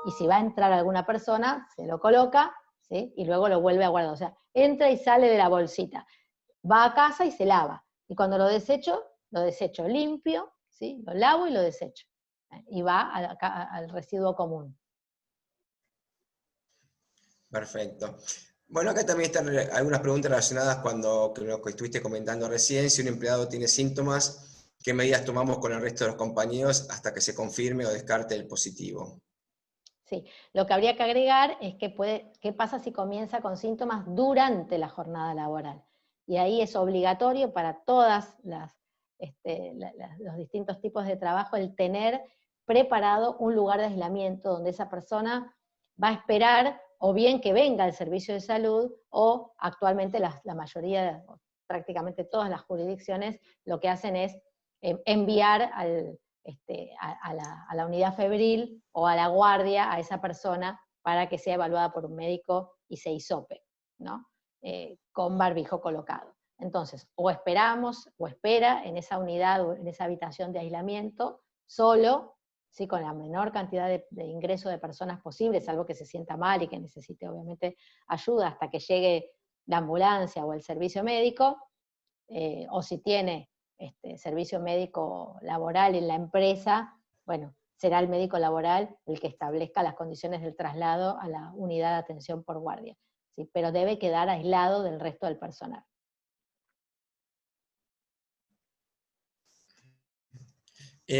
Y si va a entrar alguna persona, se lo coloca, ¿sí? Y luego lo vuelve a guardar. O sea, entra y sale de la bolsita, va a casa y se lava. Y cuando lo desecho limpio, ¿sí? Lo lavo y lo desecho. Y va al residuo común. Perfecto. Bueno, acá también están algunas preguntas relacionadas con lo que estuviste comentando recién. Si un empleado tiene síntomas, qué medidas tomamos con el resto de los compañeros hasta que se confirme o descarte el positivo. Sí, lo que habría que agregar es que qué pasa si comienza con síntomas durante la jornada laboral. Y ahí es obligatorio para todas los distintos tipos de trabajo el tener preparado un lugar de aislamiento donde esa persona va a esperar o bien que venga al servicio de salud, o actualmente la mayoría, prácticamente todas las jurisdicciones, lo que hacen es enviar a la unidad febril o a la guardia a esa persona para que sea evaluada por un médico y se hisope, ¿no? Con barbijo colocado. Entonces, o esperamos, o espera en esa unidad o en esa habitación de aislamiento, solo, ¿sí? Con la menor cantidad de ingreso de personas posible, salvo que se sienta mal y que necesite obviamente ayuda hasta que llegue la ambulancia o el servicio médico, o si tiene servicio médico laboral en la empresa, bueno, será el médico laboral el que establezca las condiciones del traslado a la unidad de atención por guardia, ¿sí? Pero debe quedar aislado del resto del personal.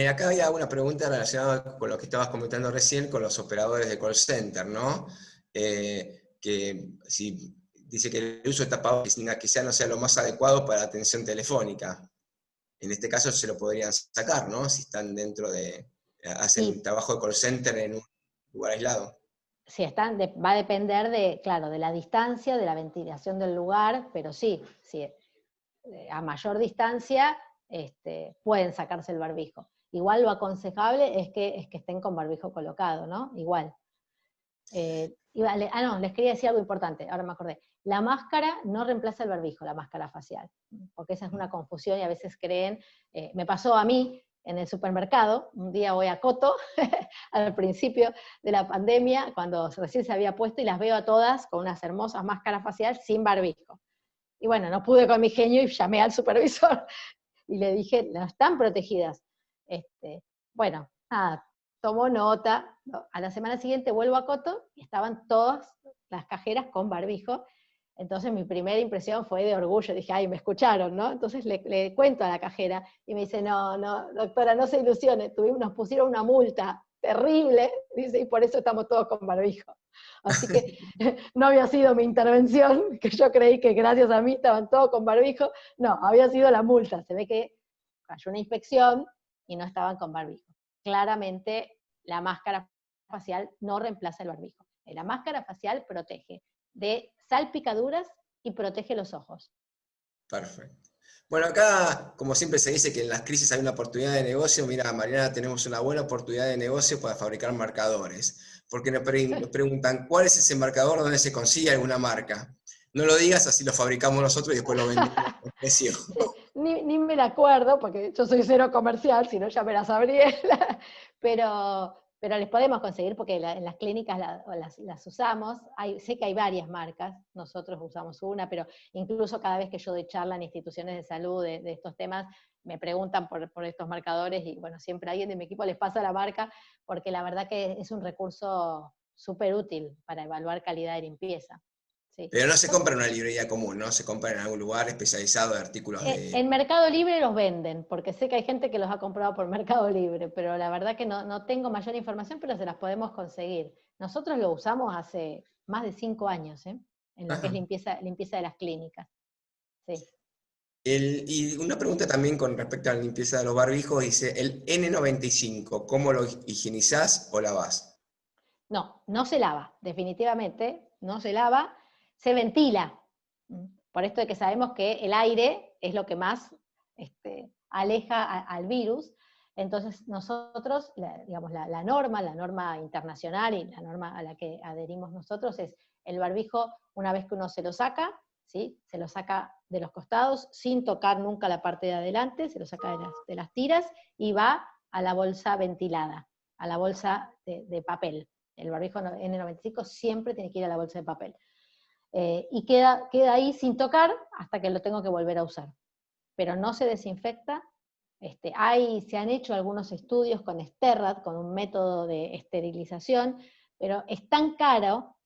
Acá había una pregunta relacionada con lo que estabas comentando recién, con los operadores de call center, ¿no? Que si dice que el uso de tapabocas quizá no sea lo más adecuado para la atención telefónica. En este caso se lo podrían sacar, ¿no? Si están hacen trabajo de call center en un lugar aislado. Si están, va a depender claro, de la distancia, de la ventilación del lugar, pero sí, a mayor distancia pueden sacarse el barbijo. Igual lo aconsejable es que estén con barbijo colocado, ¿no? Igual. Les quería decir algo importante, ahora me acordé. La máscara no reemplaza el barbijo, la máscara facial, porque esa es una confusión y a veces creen, me pasó a mí en el supermercado, un día voy a Coto, al principio de la pandemia, cuando recién se había puesto, y las veo a todas con unas hermosas máscaras faciales sin barbijo. Y bueno, no pude con mi genio y llamé al supervisor y le dije, no están protegidas. Bueno, nada, tomó nota. A la semana siguiente vuelvo a Coto y estaban todas las cajeras con barbijo. Entonces mi primera impresión fue de orgullo, dije, ay, me escucharon, ¿no? Entonces le cuento a la cajera y me dice, no, doctora, no se ilusione, nos pusieron una multa terrible, dice, y por eso estamos todos con barbijo. Así que no había sido mi intervención, que yo creí que gracias a mí estaban todos con barbijo, no, había sido la multa, se ve que cayó una inspección y no estaban con barbijo. Claramente la máscara facial no reemplaza el barbijo. La máscara facial protege de salpicaduras y protege los ojos. Perfecto. Bueno, acá, como siempre se dice que en las crisis hay una oportunidad de negocio. Mira, Mariana, tenemos una buena oportunidad de negocio para fabricar marcadores. Porque nos preguntan, ¿cuál es ese marcador donde se consigue alguna marca? No lo digas, así lo fabricamos nosotros y después lo vendemos a precio. Ni me la acuerdo, porque yo soy cero comercial, si no ya me la sabría, pero les podemos conseguir porque en las clínicas las usamos. Sé que hay varias marcas, nosotros usamos una, pero incluso cada vez que yo doy charla en instituciones de salud de estos temas, me preguntan por estos marcadores y bueno, siempre alguien de mi equipo les pasa la marca, porque la verdad que es un recurso súper útil para evaluar calidad de limpieza. Sí. Pero no se compra en una librería común, ¿no? Se compra en algún lugar especializado de artículos de... En Mercado Libre los venden, porque sé que hay gente que los ha comprado por Mercado Libre, pero la verdad que no tengo mayor información, pero se las podemos conseguir. Nosotros lo usamos hace más de 5 años, en lo que es limpieza de las clínicas. Sí. Y una pregunta también con respecto a la limpieza de los barbijos, dice, el N95, ¿cómo lo higienizás o lavás? No se lava, definitivamente, no se lava, se ventila. Por esto de que sabemos que el aire es lo que más aleja al virus. Entonces nosotros, la norma internacional y la norma a la que adherimos nosotros es el barbijo, una vez que uno se lo saca, ¿sí? Se lo saca de los costados sin tocar nunca la parte de adelante, se lo saca de las tiras y va a la bolsa ventilada, a la bolsa de papel. El barbijo N95 siempre tiene que ir a la bolsa de papel. Y queda ahí sin tocar hasta que lo tengo que volver a usar. Pero no se desinfecta. Se han hecho algunos estudios con Sterrat, con un método de esterilización, pero es tan caro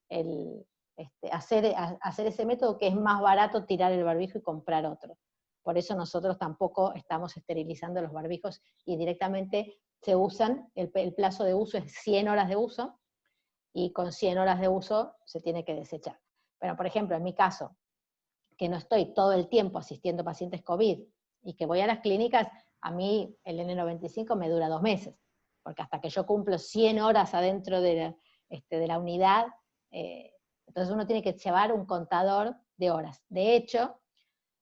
hacer ese método que es más barato tirar el barbijo y comprar otro. por eso nosotros tampoco estamos esterilizando los barbijos y directamente se usan, el plazo de uso es 100 horas de uso, y con 100 horas de uso se tiene que desechar. Pero, por ejemplo, en mi caso, que no estoy todo el tiempo asistiendo pacientes COVID y que voy a las clínicas, a mí el N95 me dura 2 meses, porque hasta que yo cumplo 100 horas adentro de la unidad, entonces uno tiene que llevar un contador de horas. De hecho,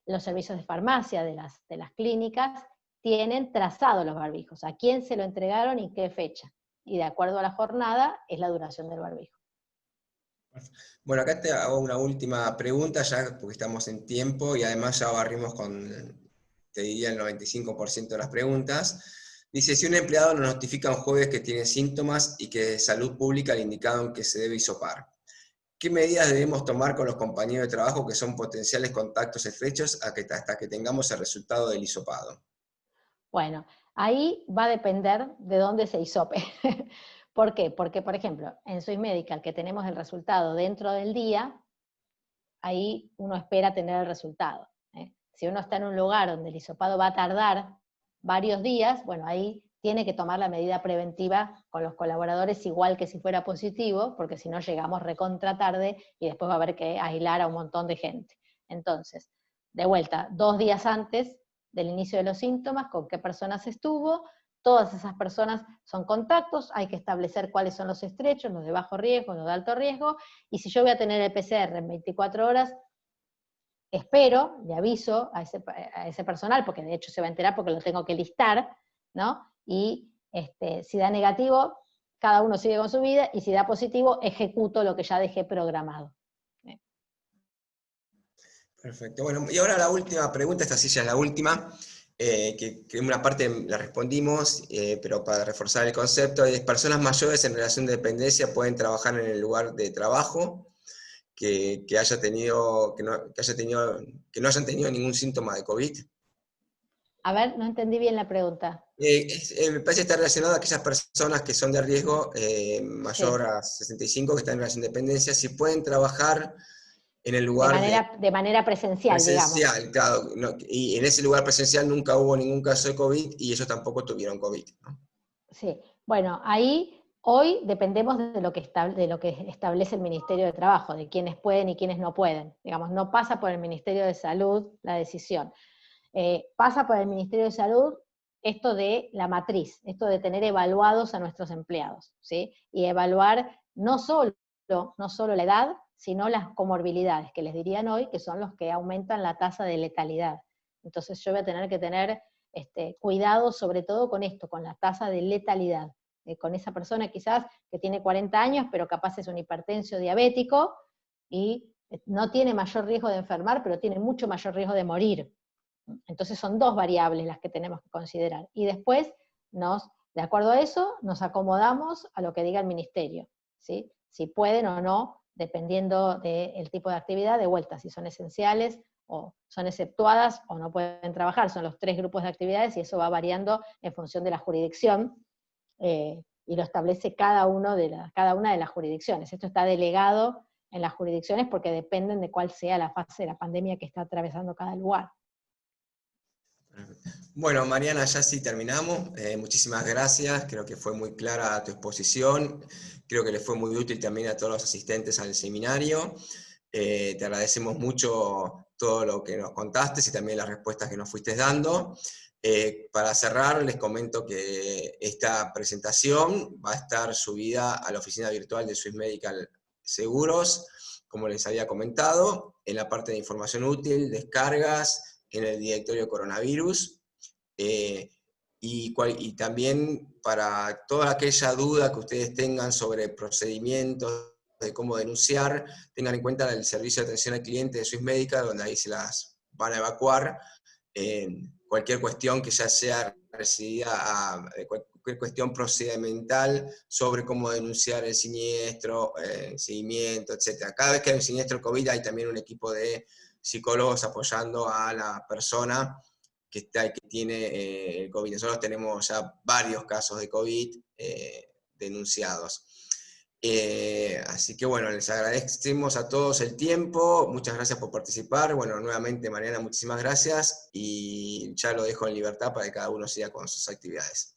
los servicios de farmacia de las clínicas tienen trazados los barbijos, a quién se lo entregaron y qué fecha. Y de acuerdo a la jornada es la duración del barbijo. Bueno, acá te hago una última pregunta ya, porque estamos en tiempo y además ya barrimos con, te diría, el 95% de las preguntas. Dice, si un empleado nos notifica un jueves que tiene síntomas y que de salud pública le indicaron que se debe hisopar, ¿qué medidas debemos tomar con los compañeros de trabajo que son potenciales contactos estrechos hasta que tengamos el resultado del hisopado? Bueno, ahí va a depender de dónde se hisope. ¿Por qué? Porque, por ejemplo, en Swiss Medical, que tenemos el resultado dentro del día, ahí uno espera tener el resultado. Si uno está en un lugar donde el hisopado va a tardar varios días, bueno, ahí tiene que tomar la medida preventiva con los colaboradores igual que si fuera positivo, porque si no llegamos recontra tarde y después va a haber que aislar a un montón de gente. Entonces, de vuelta, 2 días antes del inicio de los síntomas, con qué personas estuvo, todas esas personas son contactos, hay que establecer cuáles son los estrechos, los de bajo riesgo, los de alto riesgo, y si yo voy a tener el PCR en 24 horas, espero, le aviso a ese personal, porque de hecho se va a enterar porque lo tengo que listar, ¿no? Y si da negativo, cada uno sigue con su vida, y si da positivo, ejecuto lo que ya dejé programado. Perfecto. Bueno, y ahora la última pregunta, esta sí ya es la última, que una parte la respondimos, pero para reforzar el concepto, es personas mayores en relación de dependencia pueden trabajar en el lugar de trabajo, que no hayan tenido ningún síntoma de COVID. A ver, no entendí bien la pregunta. Me parece que está relacionado a aquellas personas que son de riesgo mayor Sí. a 65, que están en relación de dependencia, si pueden trabajar en el De lugar manera presencial, digamos. presencial, claro, y en ese lugar presencial nunca hubo ningún caso de COVID y ellos tampoco tuvieron COVID, ¿no? Sí, bueno, ahí hoy dependemos de lo que establece el Ministerio de Trabajo, de quiénes pueden y quiénes no pueden. Digamos, no pasa por el Ministerio de Salud la decisión. Pasa por el Ministerio de Salud esto de la matriz, esto de tener evaluados a nuestros empleados, ¿sí? Y evaluar no solo la edad, sino las comorbilidades, que les dirían hoy, que son los que aumentan la tasa de letalidad. Entonces yo voy a tener que tener cuidado sobre todo con esto, con la tasa de letalidad, con esa persona quizás que tiene 40 años, pero capaz es un hipertenso diabético, y no tiene mayor riesgo de enfermar, pero tiene mucho mayor riesgo de morir. Entonces son 2 variables las que tenemos que considerar. Y después, de acuerdo a eso, nos acomodamos a lo que diga el ministerio, ¿sí? Si pueden o no, dependiendo del tipo de actividad, de vuelta, si son esenciales o son exceptuadas o no pueden trabajar. Son los 3 grupos de actividades y eso va variando en función de la jurisdicción, y lo establece cada una de las jurisdicciones. Esto está delegado en las jurisdicciones porque dependen de cuál sea la fase de la pandemia que está atravesando cada lugar. Bueno, Mariana, ya sí terminamos. Muchísimas gracias, creo que fue muy clara tu exposición, creo que le fue muy útil también a todos los asistentes al seminario. Te agradecemos mucho todo lo que nos contaste y también las respuestas que nos fuiste dando. Para cerrar, les comento que esta presentación va a estar subida a la oficina virtual de Swiss Medical Seguros, como les había comentado, en la parte de información útil, descargas, en el directorio coronavirus, y también para toda aquella duda que ustedes tengan sobre procedimientos, de cómo denunciar, tengan en cuenta el servicio de atención al cliente de Swiss Medical, donde ahí se las van a evacuar. Cualquier cuestión que ya sea recibida, cualquier cuestión procedimental sobre cómo denunciar el siniestro, seguimiento, etc. Cada vez que hay un siniestro COVID hay también un equipo de psicólogos apoyando a la persona que tiene el COVID. Nosotros tenemos ya varios casos de COVID denunciados. Así que bueno, les agradecemos a todos el tiempo, muchas gracias por participar. Bueno, nuevamente Mariana, muchísimas gracias y ya lo dejo en libertad para que cada uno siga con sus actividades.